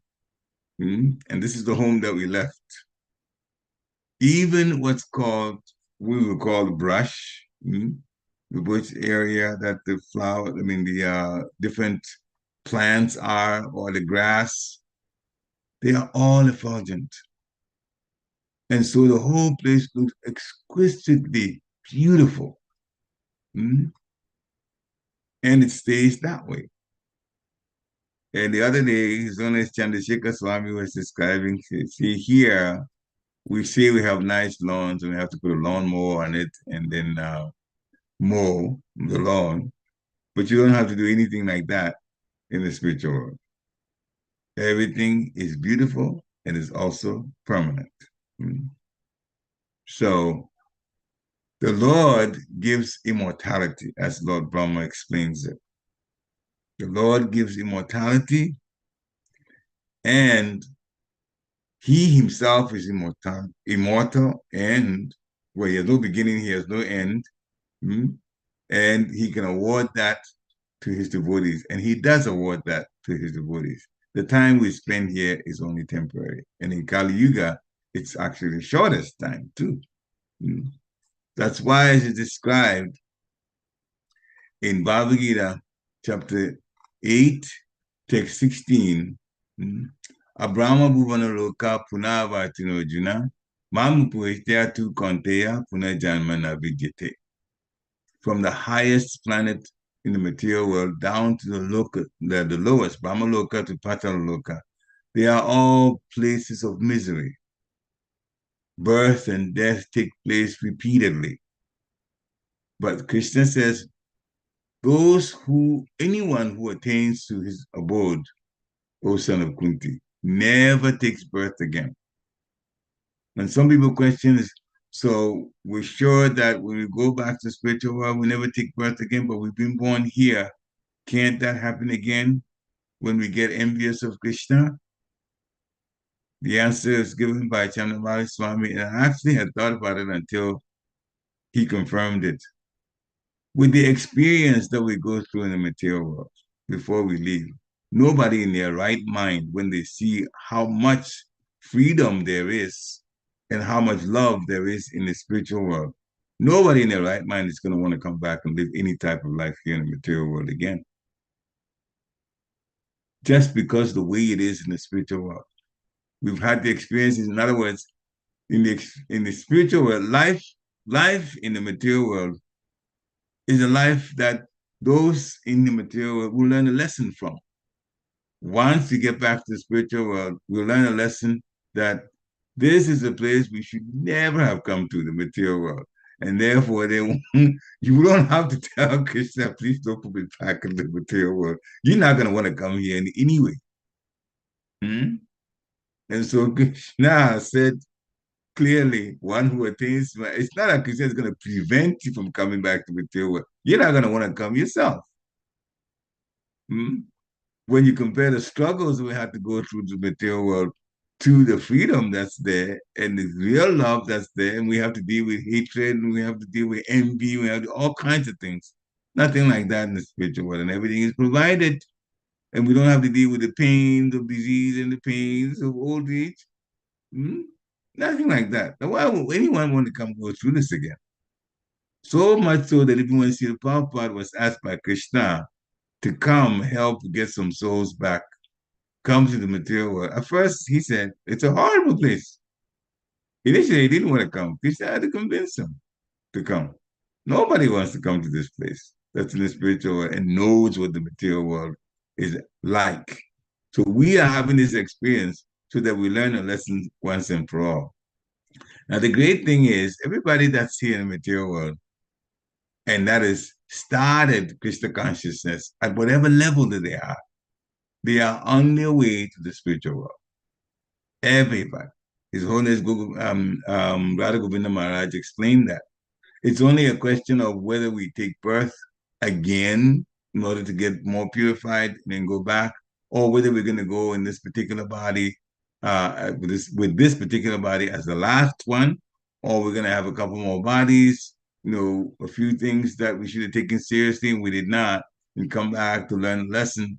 Mm-hmm. And this is the home that we left. Even we would call the brush, the bush area that the different plants are, or the grass, they are all effulgent. And so the whole place looks exquisitely beautiful. And it stays that way. And the other day, His Holiness Chandrasekhar Swami was describing, see here, we say we have nice lawns and we have to put a lawnmower on it and then mow the lawn. But you don't have to do anything like that in the spiritual world. Everything is beautiful and is also permanent. So the Lord gives immortality, as Lord Brahma explains it. The Lord gives immortality, and he himself is immortal, and where he has no beginning, he has no end. And he can award that to his devotees, and he does award that to his devotees. The time we spend here is only temporary, and in Kali Yuga, it's actually the shortest time too. That's why it is described in Bhagavad Gita, chapter 8, text 16. Abrahma Bhuvana Loka Punavartino Juna, Mam Puhitya tu Konteya Punajanmana Vidyate. From the highest planet in the material world down to the lowest, Brahma Loka to Patala Loka, they are all places of misery. Birth and death take place repeatedly. But Krishna says, anyone who attains to his abode, O son of Kunti, never takes birth again. And some people question is, so we're sure that when we go back to the spiritual world, we never take birth again, but we've been born here. Can't that happen again when we get envious of Krishna? The answer is given by Chandramali Swami, and I actually had thought about it until he confirmed it. With the experience that we go through in the material world before we leave, nobody in their right mind, when they see how much freedom there is and how much love there is in the spiritual world, nobody in their right mind is going to want to come back and live any type of life here in the material world again. Just because the way it is in the spiritual world. We've had the experiences. In other words, in the spiritual world, life in the material world is a life that those in the material world will learn a lesson from. Once we get back to the spiritual world, we'll learn a lesson that this is a place we should never have come to, the material world. And therefore, you don't have to tell Krishna, please don't put me back in the material world. You're not going to want to come here anyway. And so Krishna said clearly, one who attains, it's not like Krishna is going to prevent you from coming back to material world. You're not going to want to come yourself. When you compare the struggles we have to go through the material world to the freedom that's there and the real love that's there, and we have to deal with hatred, and we have to deal with envy, we have to do all kinds of things. Nothing like that in the spiritual world, and everything is provided. And we don't have to deal with the pains of disease and the pains of old age. Nothing like that. Now, why would anyone want to come go through this again? So much so that even when Srila Prabhupada was asked by Krishna to come help get some souls back, come to the material world, at first he said, it's a horrible place. Initially, he didn't want to come. Krishna had to convince him to come. Nobody wants to come to this place that's in the spiritual world and knows what the material world is like. So we are having this experience so that we learn a lesson once and for all. Now, the great thing is, everybody that's here in the material world, and that is started Krishna consciousness at whatever level that They are on their way to the spiritual world. Everybody. His Holiness Radha Govinda Maharaj explained that. It's only a question of whether we take birth again in order to get more purified and then go back, or whether we're going to go in this particular body, with this particular body as the last one, or we're going to have a couple more bodies, a few things that we should have taken seriously and we did not, and come back to learn a lesson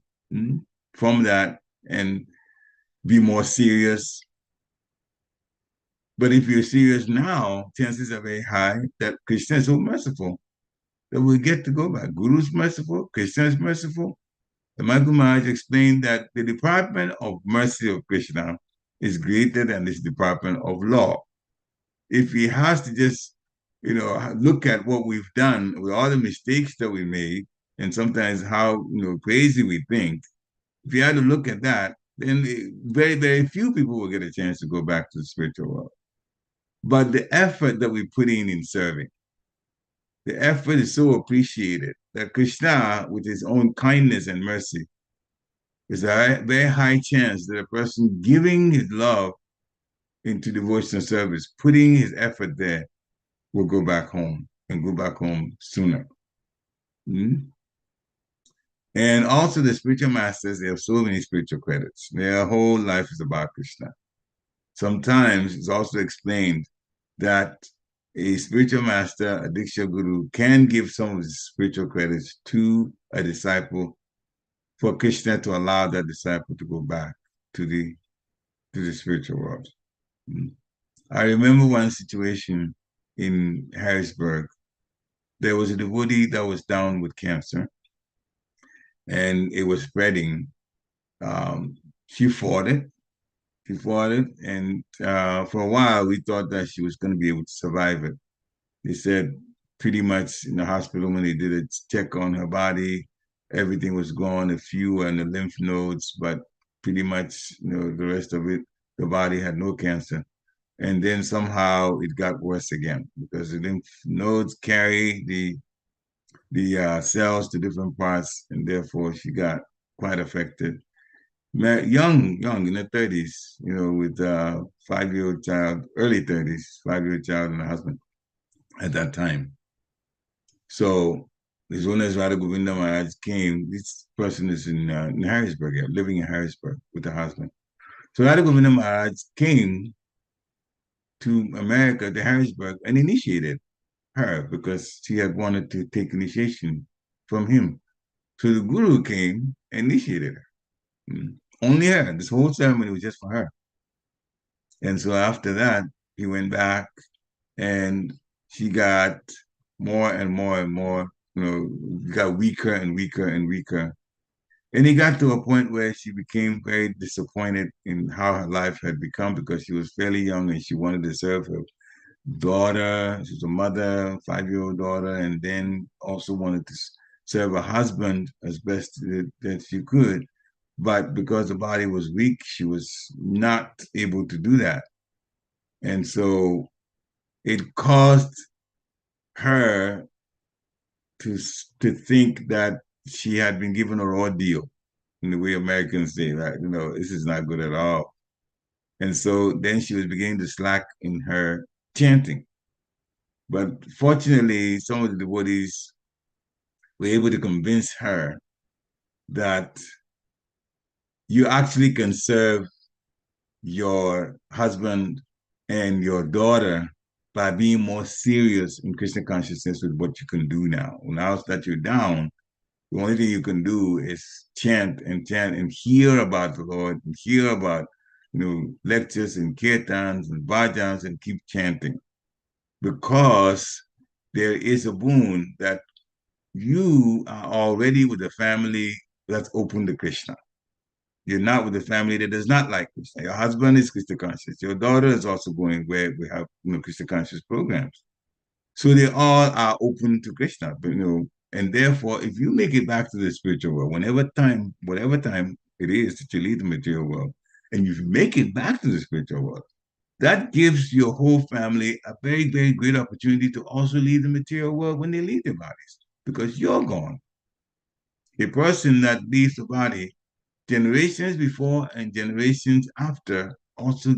from that and be more serious. But if you're serious now, chances are very high that Krishna is so merciful that we get to go back. Guru's merciful, Krishna is merciful. The Michael Maharaj explained that the department of mercy of Krishna is greater than this department of law. If he has to just, look at what we've done with all the mistakes that we made, and sometimes how crazy we think, if you had to look at that, then very, very few people will get a chance to go back to the spiritual world. But the effort that we put in serving, the effort is so appreciated that Krishna, with his own kindness and mercy, is a very high chance that a person giving his love into devotional service, putting his effort there, will go back home and go back home sooner. And also the spiritual masters, they have so many spiritual credits. Their whole life is about Krishna. Sometimes it's also explained that a spiritual master, a Diksha Guru, can give some of his spiritual credits to a disciple for Krishna to allow that disciple to go back to the spiritual world. I remember one situation in Harrisburg. There was a devotee that was down with cancer, and it was spreading. She fought it. And for a while, we thought that she was going to be able to survive it. They said pretty much in the hospital when they did a check on her body, everything was gone. A few were in the lymph nodes, but pretty much, the rest of it, the body had no cancer. And then somehow it got worse again because the lymph nodes carry the cells to different parts, and therefore she got quite affected. Young in the 30s, with a 5-year-old child, early 30s, 5-year-old child and a husband at that time. So as soon as Radha Govinda Maharaj came, this person is in Harrisburg, living in Harrisburg with the husband. So Radha Govinda Maharaj came to America, to Harrisburg, and initiated her because she had wanted to take initiation from him. So the Guru came and initiated her. Only her. This whole ceremony was just for her. And so after that, he went back and she got more and more and more, got weaker and weaker and weaker. And he got to a point where she became very disappointed in how her life had become because she was fairly young and she wanted to serve her daughter. She was a mother, 5-year-old daughter, and then also wanted to serve her husband as best that she could. But because the body was weak, she was not able to do that. And so it caused her to think that she had been given a raw deal, in the way Americans say, that, this is not good at all. And so then she was beginning to slack in her chanting. But fortunately, some of the devotees were able to convince her that you actually can serve your husband and your daughter by being more serious in Krishna consciousness with what you can do now. Now that you're down, the only thing you can do is chant and hear about the Lord, and hear about lectures and kirtans and bhajans, and keep chanting. Because there is a boon that you are already with a family that's open to Krishna. You're not with a family that does not like Krishna. Your husband is Krishna conscious. Your daughter is also going where we have Krishna conscious programs. So they all are open to Krishna, and therefore, if you make it back to the spiritual world, whatever time it is that you leave the material world, and you make it back to the spiritual world, that gives your whole family a very, very great opportunity to also leave the material world when they leave their bodies, because you're gone. A person that leaves the body generations before and generations after also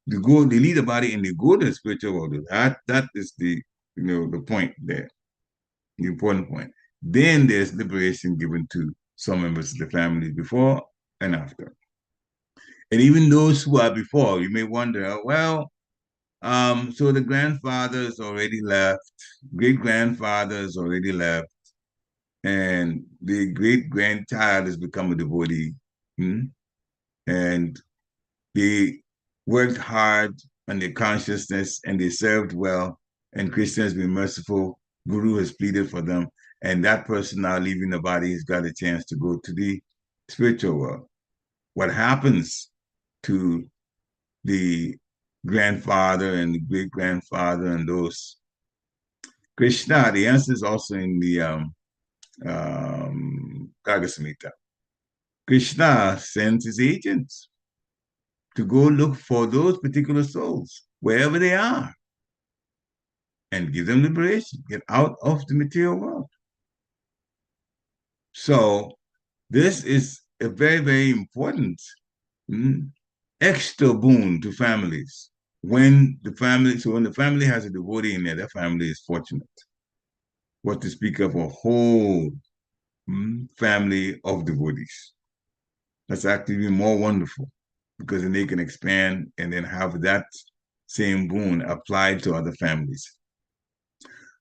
they leave the body and they go to the spiritual world. That is the point there, the important point. Then there's liberation given to some members of the family before and after. And even those who are before, you may wonder, well, so the grandfather's already left, great grandfather's already left, and the great grandchild has become a devotee. And they worked hard on their consciousness and they served well, and Krishna has been merciful. Guru has pleaded for them, and that person now leaving the body has got a chance to go to the spiritual world. What happens to the grandfather and the great grandfather and those? Krishna, the answer is also in the Karga Samhita. Krishna sends his agents to go look for those particular souls, wherever they are, and give them liberation, get out of the material world. So this is a very, very important extra boon to families. When the family has a devotee in there, that family is fortunate. What to speak of a whole family of devotees. That's actually more wonderful, because then they can expand and then have that same boon applied to other families.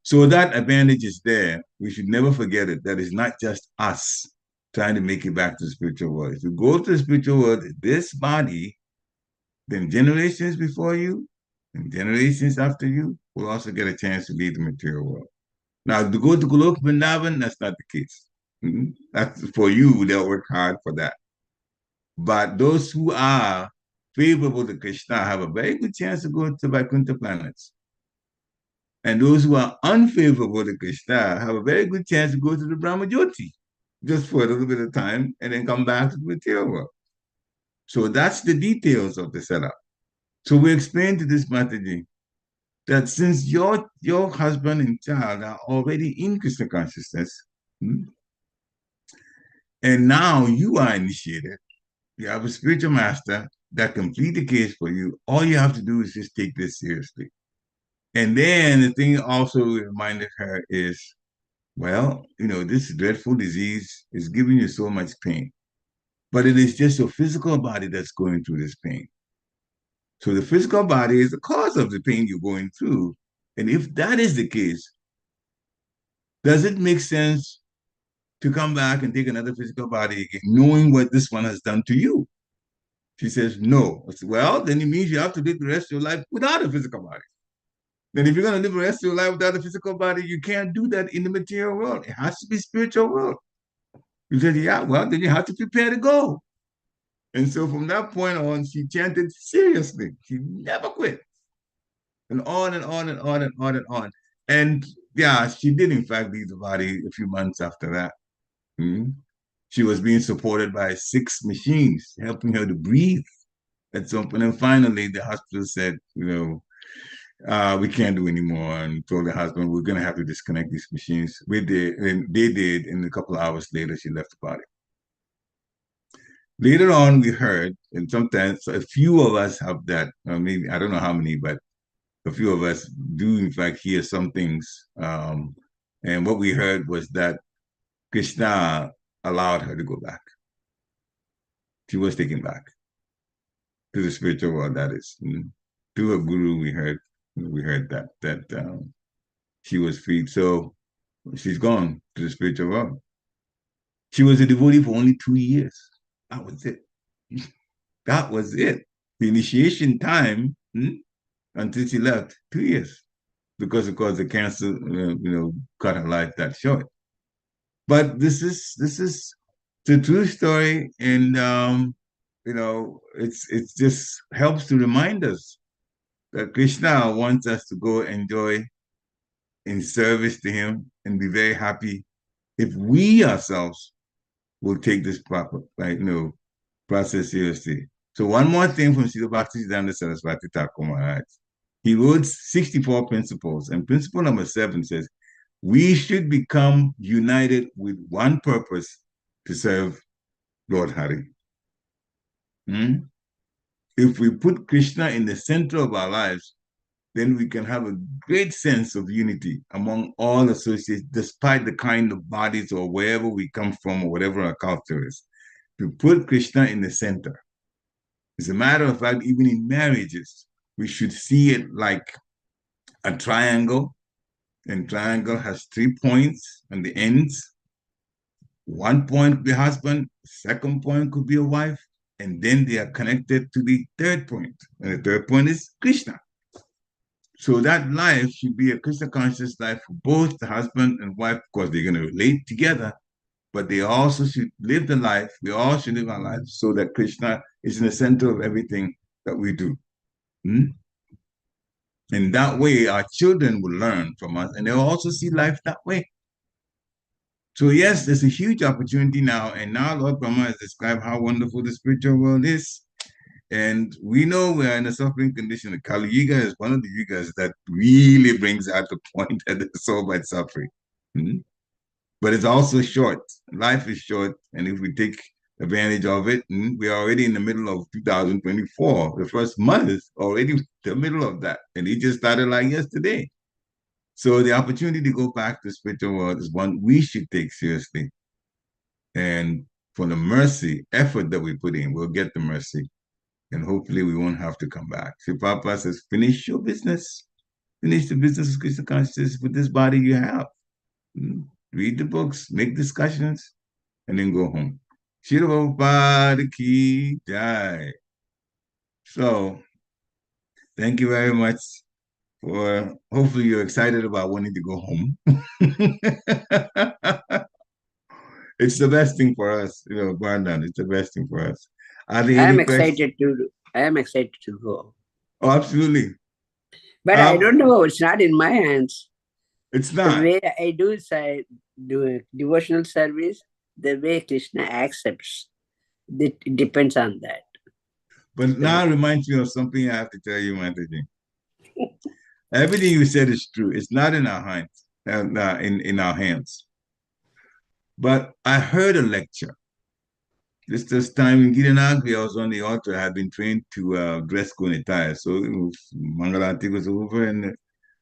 So that advantage is there. We should never forget it. That is not just us trying to make it back to the spiritual world. If you go to the spiritual world, this body, then generations before you and generations after you will also get a chance to leave the material world. Now, to go to Golok Vrindavan, that's not the case. That's for you, they'll work hard for that. But those who are favorable to Krishna have a very good chance to go to Vaikuntha planets. And those who are unfavorable to Krishna have a very good chance to go to the Brahma Jyoti just for a little bit of time and then come back to the material world. So that's the details of the setup. So we explained to this Mataji that since your husband and child are already in Krishna consciousness, and now you are initiated, you have a spiritual master that can plead the case for you. All you have to do is just take this seriously. And then the thing also reminded her is, well, this dreadful disease is giving you so much pain, but it is just your physical body that's going through this pain. So the physical body is the cause of the pain you're going through. And if that is the case, does it make sense to come back and take another physical body again, knowing what this one has done to you? She says, no. I said, well, then it means you have to live the rest of your life without a physical body. Then if you're going to live the rest of your life without a physical body, you can't do that in the material world. It has to be spiritual world. You said, yeah, well, then you have to prepare to go. And so from that point on, she chanted seriously. She never quit. And on and on and on and on and on. And yeah, she did in fact leave the body a few months after that. She was being supported by 6 machines, helping her to breathe at some point. And finally, the hospital said, we can't do anymore, and told the husband, we're going to have to disconnect these machines. We did, and they did, and a couple of hours later, she left the body. Later on, we heard, and sometimes a few of us have that, maybe, I don't know how many, but a few of us do, in fact, hear some things. And what we heard was that Krishna allowed her to go back. She was taken back to the spiritual world, that is. To her guru, we heard that she was freed. So she's gone to the spiritual world. She was a devotee for only 2 years. That was it. That was it. The initiation time until she left, 2 years, because of course the cancer, cut her life that short. But this is the true story, and it just helps to remind us that Krishna wants us to go enjoy in service to him and be very happy if we ourselves will take this process seriously. So one more thing from Srila Bhaktisiddhanta Saraswati Thakur Maharaj. He wrote 64 principles, and principle number 7 says, we should become united with one purpose to serve Lord Hari. If we put Krishna in the center of our lives, then we can have a great sense of unity among all associates, despite the kind of bodies or wherever we come from or whatever our culture is. To put Krishna in the center. As a matter of fact, even in marriages, we should see it like a triangle, and triangle has 3 points on the ends. One point could be husband, second point could be a wife, and then they are connected to the third point. And the third point is Krishna. So that life should be a Krishna conscious life for both the husband and wife, because they're going to relate together, but they also should live the life. We all should live our lives so that Krishna is in the center of everything that we do. And that way, our children will learn from us, and they'll also see life that way. So yes, there's a huge opportunity now, and now Lord Brahma has described how wonderful the spiritual world is. And we know we are in a suffering condition. The Kali Yuga is one of the yugas that really brings out the point that the soul might suffering. But it's also short. Life is short, and if we take advantage of it, we are already in the middle of 2024. The first month is already the middle of that, and it just started like yesterday. So the opportunity to go back to the spiritual world is one we should take seriously. And for the mercy, effort that we put in, we'll get the mercy. And hopefully we won't have to come back. So Papa says, finish your business. Finish the business of Krishna consciousness with this body you have. Read the books, make discussions, and then go home. Shri Prabhupada ki jai. So, thank you very much. Hopefully you're excited about wanting to go home. It's the best thing for us, Brandon. It's the best thing for us. Are there any questions? I am excited to go. Oh, absolutely. But I don't know. It's not in my hands. It's not. The way I do a devotional service, the way Krishna accepts, it depends on that. But now it reminds me of something I have to tell you, Mataji. Everything you said is true. It's not in our hands, in our hands. But I heard a lecture. This time in Giranagri, I was on the altar. I had been trained to dress code attire. So it was Mangalarti was over, and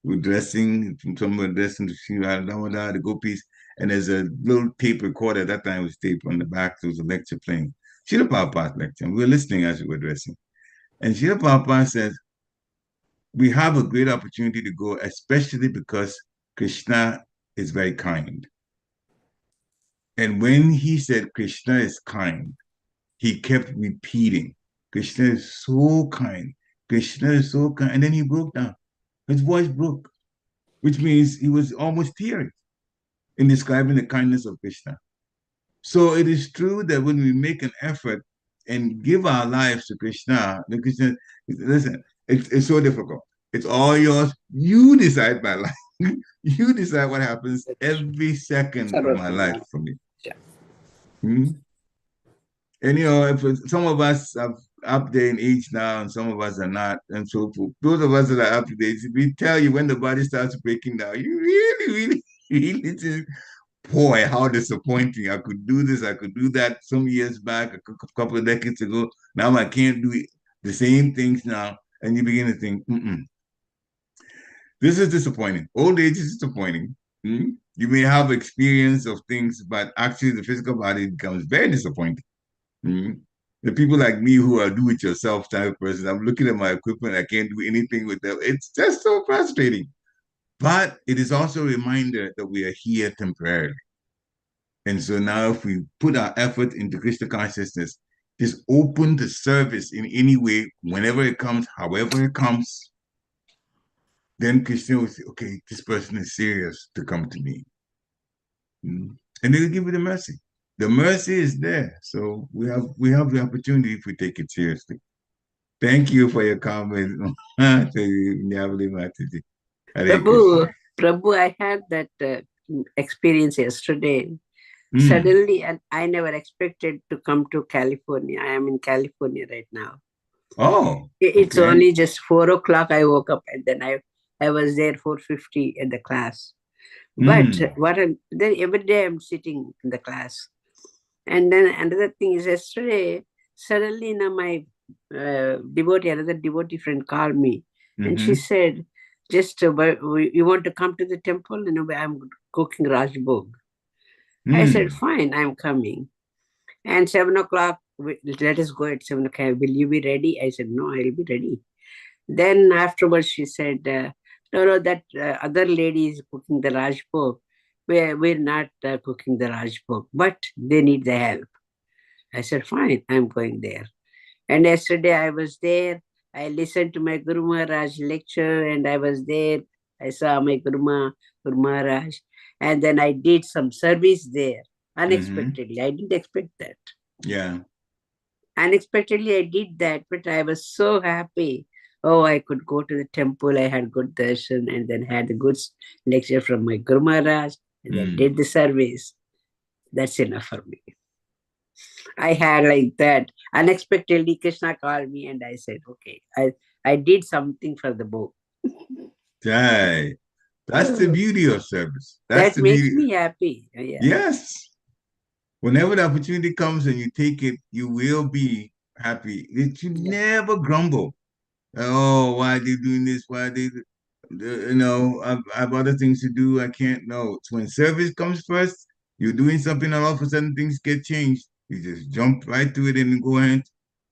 we're dressing, someone dressing to the gopis. And there's a little tape recorder. At that time it was tape on the back. There was a lecture playing. Srila Prabhupada's lecture. We were listening as we were dressing. And Srila Prabhupada says, we have a great opportunity to go, especially because Krishna is very kind. And when he said Krishna is kind, he kept repeating, Krishna is so kind. Krishna is so kind. And then he broke down. His voice broke, which means he was almost tearing in describing the kindness of Krishna. So it is true that when we make an effort and give our lives to Krishna, listen, it's so difficult. It's all yours. You decide my life. You decide what happens every second of my life for me. And if some of us are up there in age now, and some of us are not, and so for those of us that are up to date, we tell you when the body starts breaking down, you really, really just, boy, how disappointing. I could do this, I could do that some years back, a couple of decades ago. Now I can't do the same things now. And you begin to think, this is disappointing. Old age is disappointing. You may have experience of things, but actually the physical body becomes very disappointing. The people like me who are do-it-yourself type of person, I'm looking at my equipment, I can't do anything with them. It's just so frustrating. But it is also a reminder that we are here temporarily. And so now if we put our effort into Krishna consciousness, just open to service in any way, whenever it comes, however it comes, then Krishna will say, okay, this person is serious to come to me. And they'll give you the mercy. The mercy is there. So we have the opportunity if we take it seriously. Thank you for your comment. Prabhu, I had that experience yesterday. Suddenly, and I never expected to come to California. I am in California right now. Oh. It's only just 4 o'clock I woke up, and then I was there 4:50 at the class. But then every day I'm sitting in the class. And then another thing is yesterday, Suddenly, my another devotee friend called me, and she said, "Just you want to come to the temple? I'm cooking Rajbhog." I said, "Fine, I'm coming." And 7 o'clock, let us go at 7 o'clock. Will you be ready? I said, "No, I'll be ready." Then afterwards, she said, "No, that other lady is cooking the Rajbhog. We're not cooking the Rajbhog, but they need the help." I said, "Fine, I'm going there." And yesterday I was there. I listened to my Guru Maharaj lecture, and I was there. I saw my Guru Maharaj, and then I did some service there unexpectedly. I didn't expect that. Yeah. Unexpectedly, I did that, but I was so happy. Oh, I could go to the temple. I had good darshan, and then had a good lecture from my Guru Maharaj, and then did the service. That's enough for me. I had like that. Unexpectedly, Krishna called me, and I said, "Okay, I did something for the book." Right. That's the beauty of service. That's That the makes beauty. me happy. Yeah. Yes. Whenever the opportunity comes and you take it, you will be happy. You never grumble. Oh, why are they doing this? Why are they, I have other things to do. I can't. No, it's when service comes first, you're doing something, and all of a sudden things get changed. You just jump right to it and go ahead.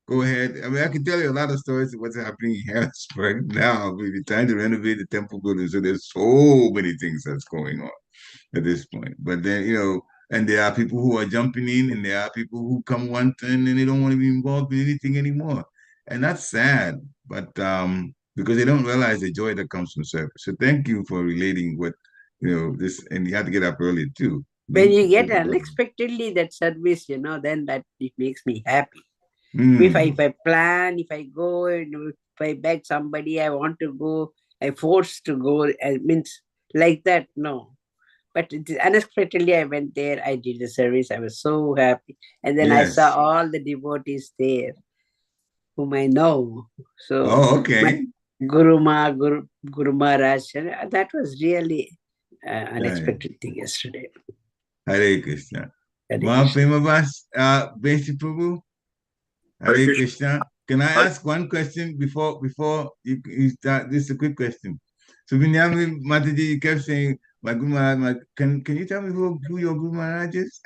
Go ahead. I mean, I can tell you a lot of stories of what's happening in Harrisburg now. We're trying to renovate the temple building, so there's so many things that's going on at this point. But then, and there are people who are jumping in, and there are people who come one thing and they don't want to be involved in anything anymore. And that's sad, but because they don't realize the joy that comes from service. So thank you for relating what, this, and you have to get up early too. When you get unexpectedly that service, then that it makes me happy. If I plan, if I go, and if I beg somebody, I want to go, I force to go, it means like that, no. But unexpectedly, I went there, I did the service, I was so happy. And then I saw all the devotees there whom I know. So, okay. Guru Maharaj, that was really unexpected thing yesterday. Hare Krishna. Hare Basic Prabhu. Hare Krishna. Can I ask one question before you start? This is a quick question. So Vinyami Mataji, you kept saying, my Guru Maharaj, can you tell me who your Guru Maharaj is?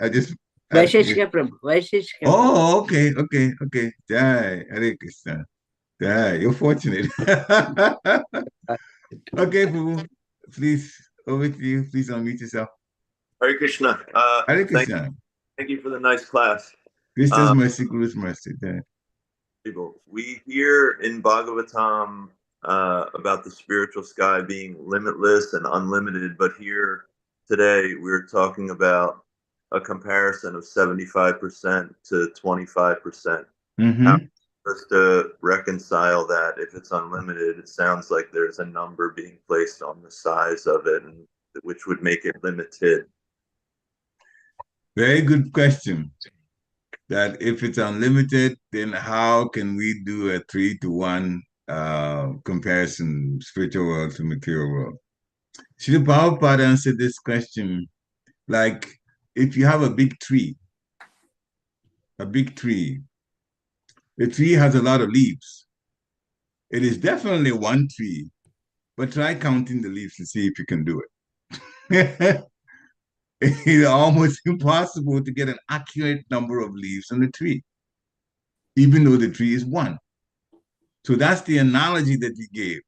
Vaisheshika Prabhu. Vaisheshika Prabhu. Oh, okay. Jai, Hare Krishna. Jai, you're fortunate. Okay, Prabhu, please, over to you. Please unmute yourself. Hare Krishna. Hare Krishna. Thank you for the nice class. Krishna's mercy, Guru's mercy. We hear in Bhagavatam about the spiritual sky being limitless and unlimited, but here today we're talking about a comparison of 75% to 25%. How supposed to reconcile that? If it's unlimited, it sounds like there's a number being placed on the size of it, which would make it limited. Very good question. That if it's unlimited, then how can we do a 3-to-1 comparison, spiritual world to material world? Srila Prabhupada answered this question like, if you have a big tree, the tree has a lot of leaves. It is definitely one tree, but try counting the leaves to see if you can do it. It's almost impossible to get an accurate number of leaves on the tree, even though the tree is one. So that's the analogy that you gave.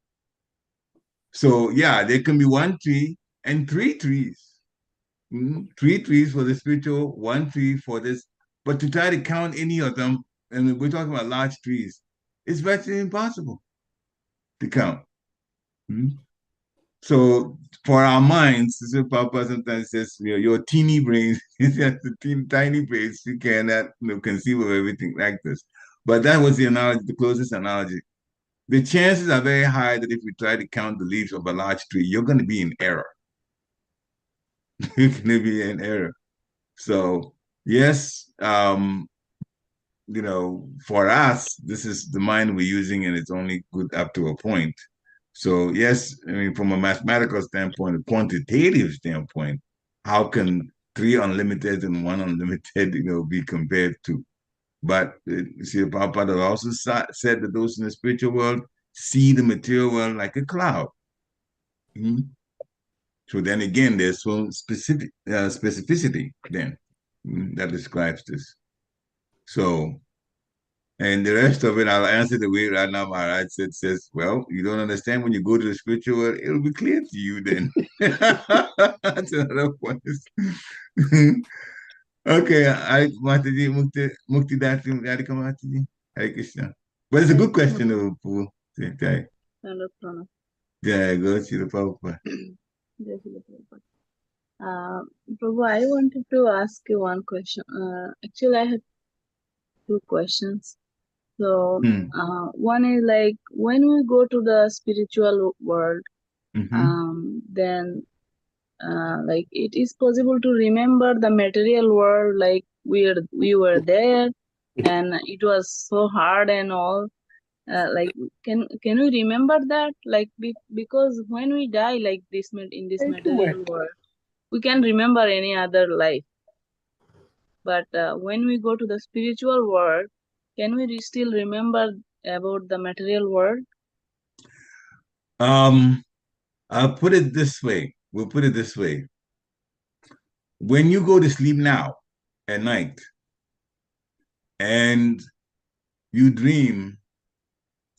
So yeah, there can be one tree and three trees. 3 trees for the spiritual, 1 tree for this. But to try to count any of them, and we're talking about large trees, it's virtually impossible to count. So for our minds, this is what Papa sometimes says, your teeny brain, the tiny brains, you cannot conceive of everything like this. But that was the analogy, the closest analogy. The chances are very high that if we try to count the leaves of a large tree, you're going to be in error. You're going to be in error. So yes, for us, this is the mind we're using, and it's only good up to a point. So yes, I mean, from a mathematical standpoint, a quantitative standpoint, how can 3 unlimited and 1 unlimited, be compared to? But see, Prabhupada also said that those in the spiritual world see the material world like a cloud. Mm-hmm. So then again, there's some specificity then that describes this. So, and the rest of it, I'll answer the way Radha Maharaj says, well, you don't understand when you go to the spiritual world, it'll be clear to you then. That's another point. Okay, I Mataji Mukti Dati Radhika Mataji. Hare Krishna. But it's a good question, though, Poo. Okay. Yeah, go to the Prabhupada. Prabhu, I wanted to ask you one question. Actually, I have two questions. So, one is like when we go to the spiritual world, then like it is possible to remember the material world, like we were there, and it was so hard and all. Like can we remember that? Like because when we die, like this in this material world, we can remember any other life. But when we go to the spiritual world, can we still remember about the material world? I'll put it this way. We'll put it this way. When you go to sleep now at night and you dream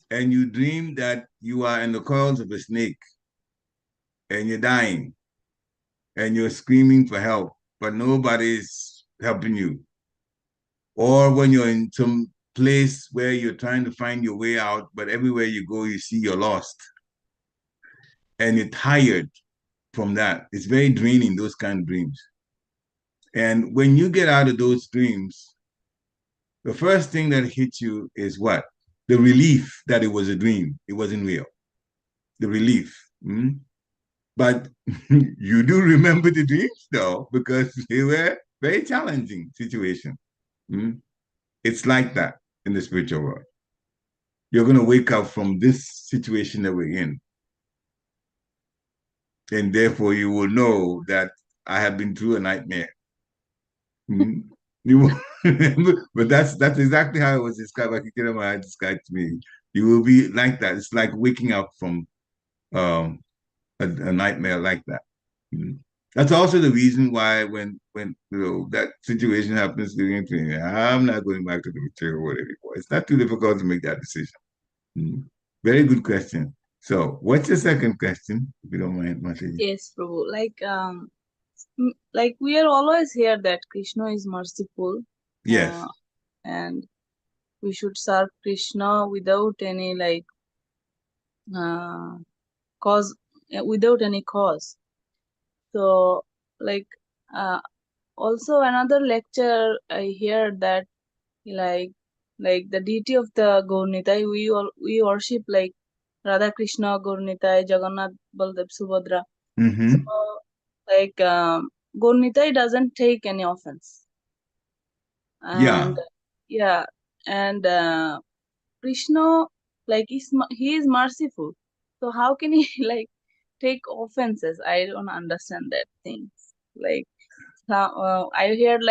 that you are in the coils of a snake and you're dying and you're screaming for help, but nobody's helping you. Or when you're in some place where you're trying to find your way out, but everywhere you go, you see you're lost. And you're tired from that. It's very draining, those kind of dreams. And when you get out of those dreams, the first thing that hits you is what? The relief that it was a dream. It wasn't real. The relief. But you do remember the dreams, though, because they were very challenging situation. It's like that in the spiritual world. You're going to wake up from this situation that we're in. And therefore, you will know that I have been through a nightmare. But that's exactly how it was described by Kikira Maharaj described to me. You will be like that. It's like waking up from a nightmare like that. That's also the reason why when that situation happens during training, I'm not going back to the material world anymore. It's not too difficult to make that decision. Very good question. So, what's your second question, if you don't mind, Mataji? Yes, Prabhu. Like we are always here that Krishna is merciful. Yes. And we should serve Krishna without any cause, without any cause. So, also another lecture I heard that like the deity of the Gaurnitai, we worship like Radha Krishna, Gaurnitai, Jagannath, Baldev, Subhadra. So Gaurnitai doesn't take any offense. And and Krishna, he is merciful. So how can he take offenses? I don't understand that things. I heard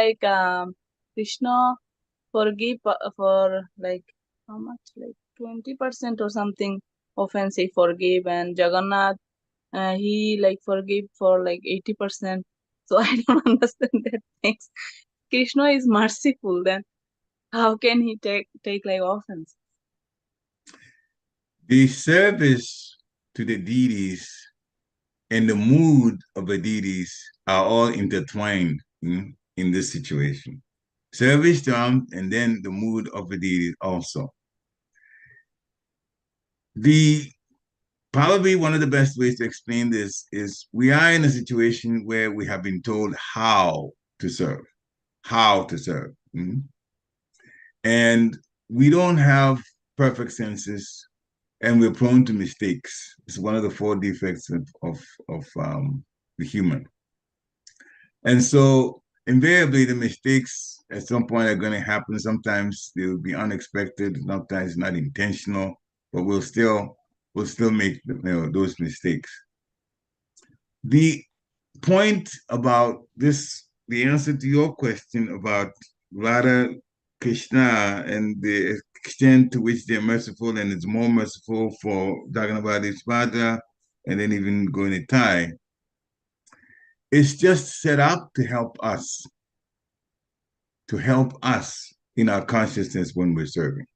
Krishna forgive for how much, 20% or something offense he forgive, and Jagannath he forgive for 80%. So I don't understand that things. Krishna is merciful, then how can he take offense? The service to the deities and the mood of the deities are all intertwined in this situation. Service to them and then the mood of the deities also. Probably one of the best ways to explain this is we are in a situation where we have been told how to serve. And we don't have perfect senses, and we're prone to mistakes. It's one of the 4 defects of the human. And so invariably the mistakes at some point are going to happen. Sometimes they will be unexpected, sometimes not intentional, but we'll still make those mistakes. The point about this, the answer to your question about Radha Krishna and the extent to which they're merciful, and it's more merciful for Jagannath Spada and then even Gonitai. It's just set up to help us in our consciousness when we're serving.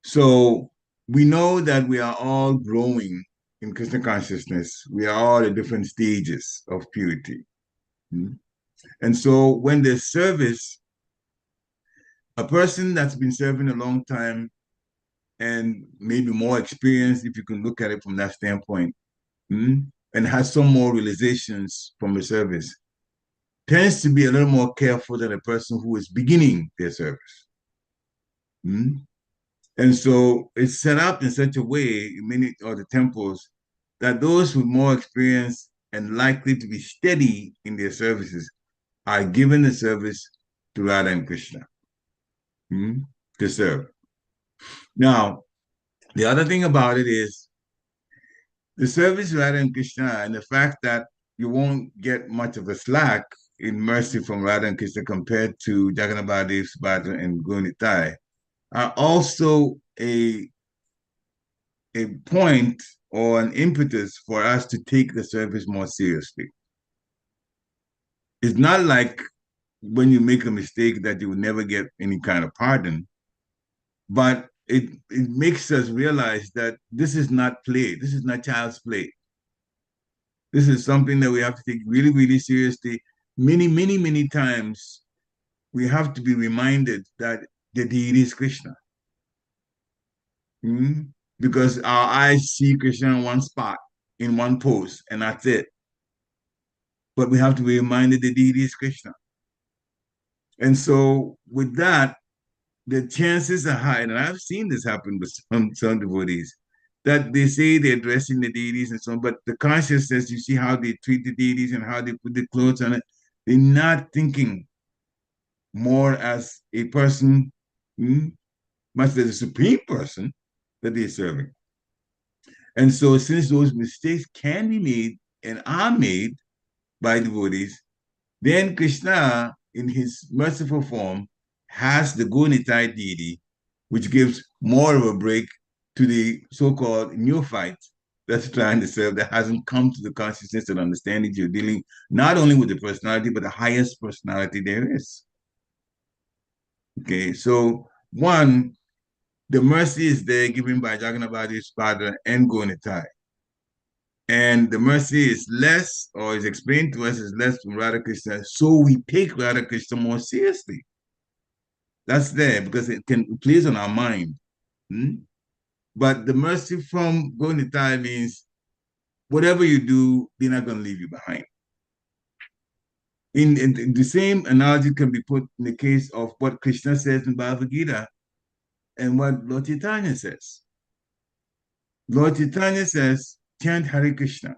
So we know that we are all growing in Krishna consciousness. We are all at different stages of purity. And so when there's service, a person that's been serving a long time and maybe more experienced, if you can look at it from that standpoint, and has some more realizations from the service, tends to be a little more careful than a person who is beginning their service. And so it's set up in such a way in many of the temples that those with more experience and likely to be steady in their services are given the service to Radha and Krishna to serve. Now, the other thing about it is the service to Radha and Krishna and the fact that you won't get much of a slack in mercy from Radha and Krishna compared to Jagannath, Subhadra, and Gonitai are also a point or an impetus for us to take the service more seriously. It's not like when you make a mistake that you will never get any kind of pardon, but it makes us realize that this is not play. This is not child's play. This is something that we have to take really, really seriously. Many, many, many times we have to be reminded that the deity is Krishna. Because our eyes see Krishna in one spot, in one pose, and that's it. But we have to be reminded the deity is Krishna. And so with that, the chances are high, and I've seen this happen with some devotees, that they say they're addressing the deities and so on, but the consciousness, you see how they treat the deities and how they put the clothes on it, they're not thinking more as a person, much as a supreme person that they're serving. And so since those mistakes can be made and are made by devotees, then Krishna, in his merciful form, has the Gonitai deity, which gives more of a break to the so-called neophyte that's trying to serve, that hasn't come to the consciousness and understanding you're dealing not only with the personality, but the highest personality there is. Okay, so one, the mercy is there given by Jagannath's father and Gonitai. And the mercy is less, or is explained to us as less from Radha Krishna, so we take Radha Krishna more seriously. That's there because it plays on our mind. But the mercy from Gonitai means whatever you do, they're not going to leave you behind. In the same analogy can be put in the case of what Krishna says in Bhagavad Gita and what Lord Chaitanya says. Lord Chaitanya says, chant Hare Krishna.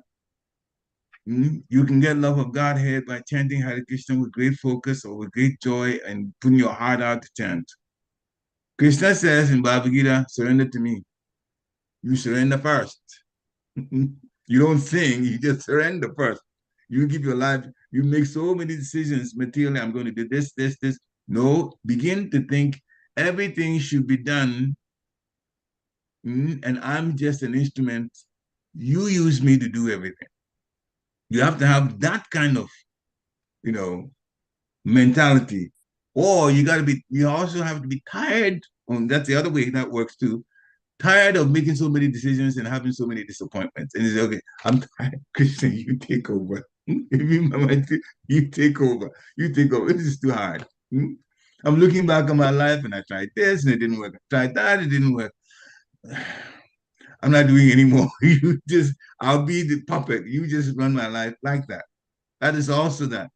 You can get love of Godhead by chanting Hare Krishna with great focus or with great joy and putting your heart out to chant. Krishna says in Bhagavad Gita, surrender to me. You surrender first. You don't sing, you just surrender first. You give your life, you make so many decisions materially, I'm going to do this, this, this. No, begin to think everything should be done, and I'm just an instrument. You use me to do everything. You have to have that kind of, mentality. Or you also have to be tired. That's the other way that works too. Tired of making so many decisions and having so many disappointments. And it's okay, I'm tired. Krishna, you take over. You take over. You take over. This is too hard. I'm looking back on my life and I tried this and it didn't work. I tried that, it didn't work. I'm not doing anymore. I'll be the puppet. You just run my life like that. That is also that.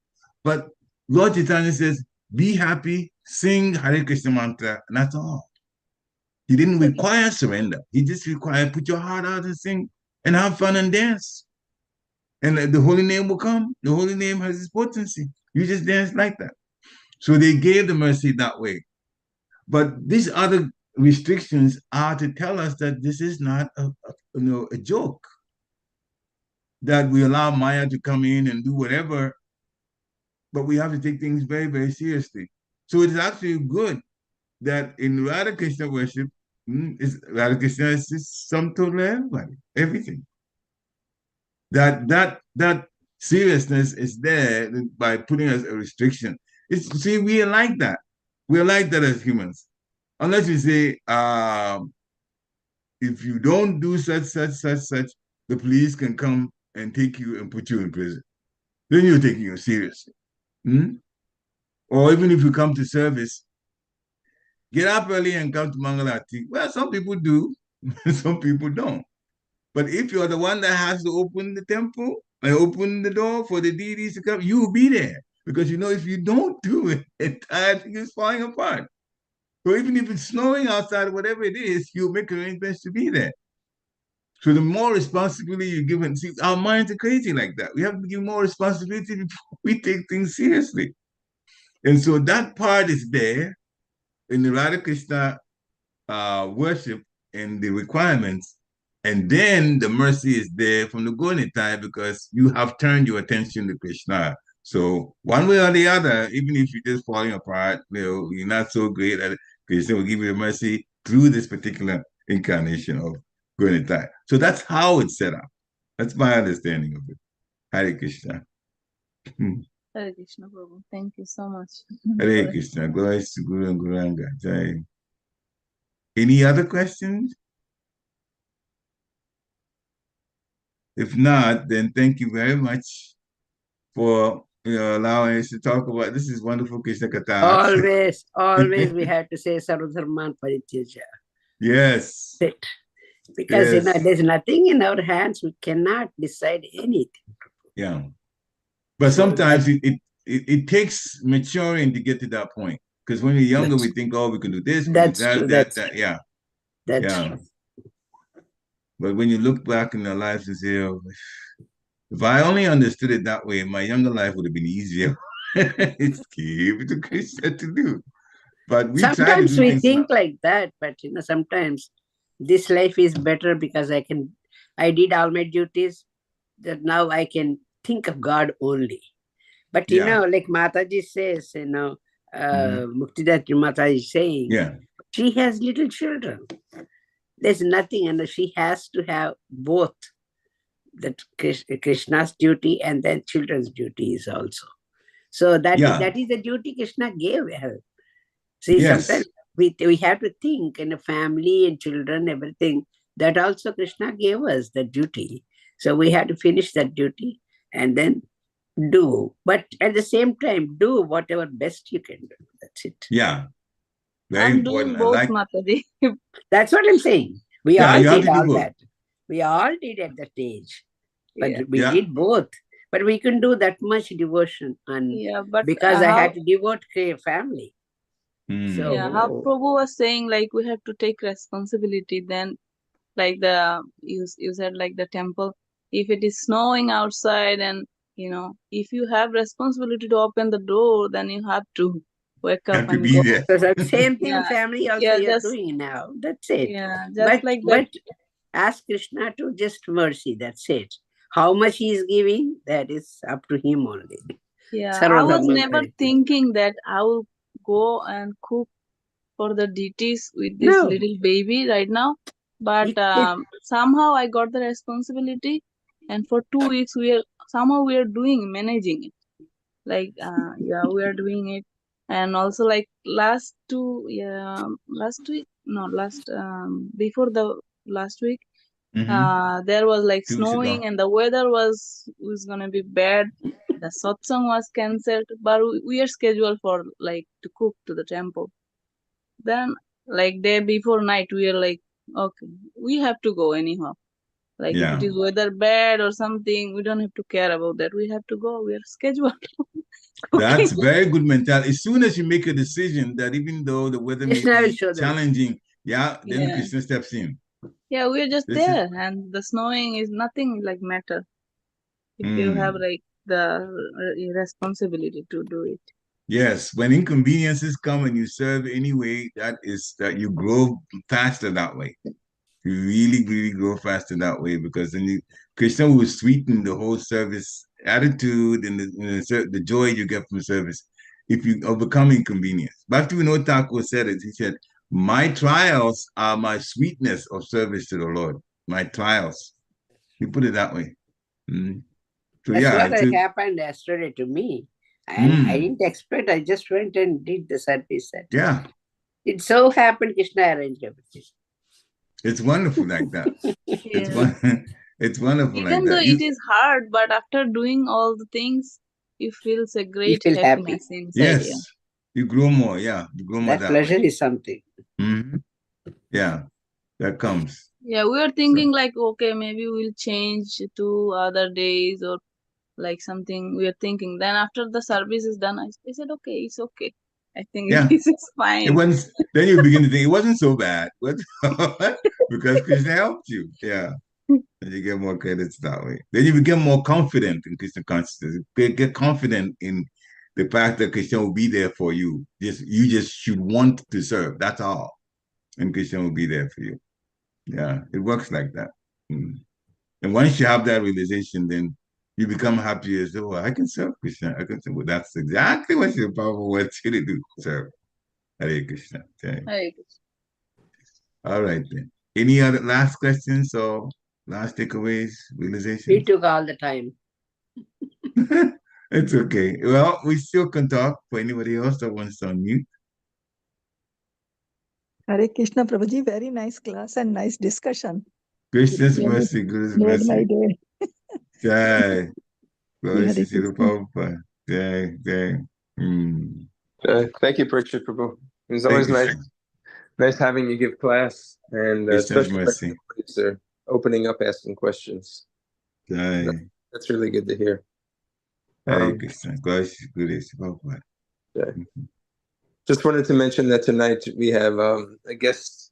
But Lord Chaitanya says, be happy, sing Hare Krishna mantra, and that's all. He didn't require surrender. He just required put your heart out and sing and have fun and dance. And the holy name will come. The holy name has its potency. You just dance like that. So they gave the mercy that way. But these other restrictions are to tell us that this is not a joke. That we allow Maya to come in and do whatever, but we have to take things very, very seriously. So it's actually good that in Radha Krishna worship, Radha Krishna is just sum total of everybody, everything. That seriousness is there by putting us a restriction. See, we are like that. We are like that as humans. Unless we say, if you don't do such, the police can come and take you and put you in prison. Then you're taking it seriously. Hmm? Or even if you come to service, get up early and come to Mangalati. Well, some people do, some people don't. But if you're the one that has to open the temple and open the door for the deities to come, you will be there. Because you know, if you don't do it, the entire thing is falling apart. So even if it's snowing outside, whatever it is, you'll make arrangements to be there. So the more responsibility you give, and see, our minds are crazy like that. We have to give more responsibility before we take things seriously. And so that part is there in the Radha Krishna worship and the requirements. And then the mercy is there from the Gonitai because you have turned your attention to Krishna. So one way or the other, even if you're just falling apart, you're not so great at it, Krishna will give you the mercy through this particular incarnation of Gonitai. So that's how it's set up. That's my understanding of it. Hare Krishna. Hare Krishna, Prabhu. Thank you so much. Hare Krishna. Glory to Guru and Guranga. Jai. Any other questions? If not, then thank you very much for allowing us to talk about this. Is wonderful Krishna Katha. Always we have to say Sarvadharman Parityaja. Yes. Because yes. There's nothing in our hands. We cannot decide anything. Yeah. But sometimes it takes maturing to get to that point. Because when we're younger, we think, oh, we can do this, we can do that. Yeah. That's true. But when you look back in our lives and say, oh, if I only understood it that way, my younger life would have been easier. It's given to Krishna to do. But we sometimes try to do we think like that, but sometimes this life is better because I did all my duties, that now I can think of God only. But like Mataji says, Muktidat Mataji is saying, she has little children. There's nothing, and she has to have both that Krishna's duty and then children's duties also. So that is the duty Krishna gave her. See, sometimes we have to think in a family and children, everything. That also Krishna gave us the duty. So we have to finish that duty and then do. But at the same time, do whatever best you can do. That's it. Yeah. Very I'm important. Doing both, Mataji. That's what I'm saying. We all did all that. We all did at that age. But we did both. But we can do that much devotion. And because I had to devote to a family. So how Prabhu was saying, like, we have to take responsibility. Then, like you said, like the temple, if it is snowing outside and, if you have responsibility to open the door, then you have to wake up and go. So the same thing family also you're doing now. That's it. Yeah, just like that. But ask Krishna to just mercy. That's it. How much he is giving, that is up to him only. Yeah, I was never thinking that I will go and cook for the deities with this little baby right now. But somehow I got the responsibility, and for 2 weeks we are managing it. Like we are doing it, and also like before the last week, there was like snowing and the weather was gonna be bad. The satsang was cancelled, but we are scheduled for like to cook to the temple. Then like day before night, we are like, okay, we have to go anyhow. Like if it is weather bad or something, we don't have to care about that. We have to go. We are scheduled. That's very good mentality. As soon as you make a decision that even though the weather may be challenging, then Krishna steps in. Yeah, we're just there, and the snowing is nothing like matter. If you have like the responsibility to do it. Yes, when inconveniences come and you serve anyway, that you grow faster that way. You really, really grow faster that way because then Krishna will sweeten the whole service attitude and the joy you get from service. if you overcome inconvenience. Bhaktivinoda Thakur said it. He said, "My trials are my sweetness of service to the Lord." My trials. He put it that way. Mm. So That's yeah, what happened yesterday to me. And I didn't expect. I just went and did the service. Yeah. It so happened Krishna arranged everything. It's wonderful like that. It's wonderful Even like though that. it is hard, but after doing all the things, you feel a great feel happiness happy. inside. Yes. Yeah. You grow more. Yeah. You grow more That pleasure way. is something. Mm-hmm. Yeah. That comes. Yeah, we were thinking like, okay, maybe we'll change to other days or like something we are thinking. Then after the service is done, I said, okay, it's okay. I think this is fine. Then you begin to think it wasn't so bad. Because Krishna helped you. Yeah. And you get more credits that way. Then you become more confident in Krishna consciousness. Get confident in the fact that Krishna will be there for you. You just should want to serve. That's all. And Krishna will be there for you. Yeah, it works like that. Mm. And once you have that realization, then you become happy as though I can serve Krishna. I can serve. Well, that's exactly what your Papa wants you to do. Serve. Hare Krishna. Okay. Hare Krishna. All right then. Any other last questions or last takeaways, realizations? We took all the time. It's okay. Well, we still can talk for anybody else that wants to unmute. Hare Krishna, Prabhuji, very nice class and nice discussion. Krishna's mercy, Guru's Made mercy. my day. Jai. Glory Hare to Sri Krishna. Prabhupada. Jai, jai. Thank you, Pariksit Prabhu. It was Thank always you, nice, sir. nice having you give class, and Krishna's especially mercy. when the devotees are opening up, asking questions. Jai. That's really good to hear. Hare Krishna. Glory to Guru Sri Prabhupada. Just wanted to mention that tonight we have a guest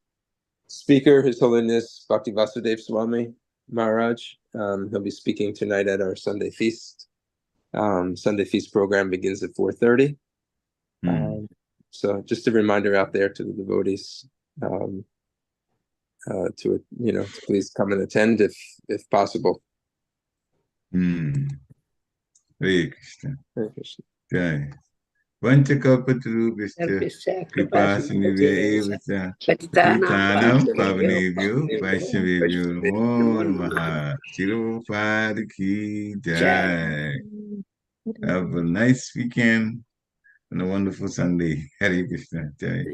speaker, His Holiness Bhakti Vasudev Swami Maharaj. He'll be speaking tonight at our Sunday feast. Sunday feast program begins at 4:30. So just a reminder out there to the devotees to please come and attend if possible. Hare Krishna. Hare Krishna. Jai. Vanchakalpatarubhishta Kripasindhuvya Patitanam Pavanebhyo Vaishnavebhyo Namo Namaha. Shirupad Ki Jai. Have a nice weekend and a wonderful Sunday. Hare Krishna. Jai.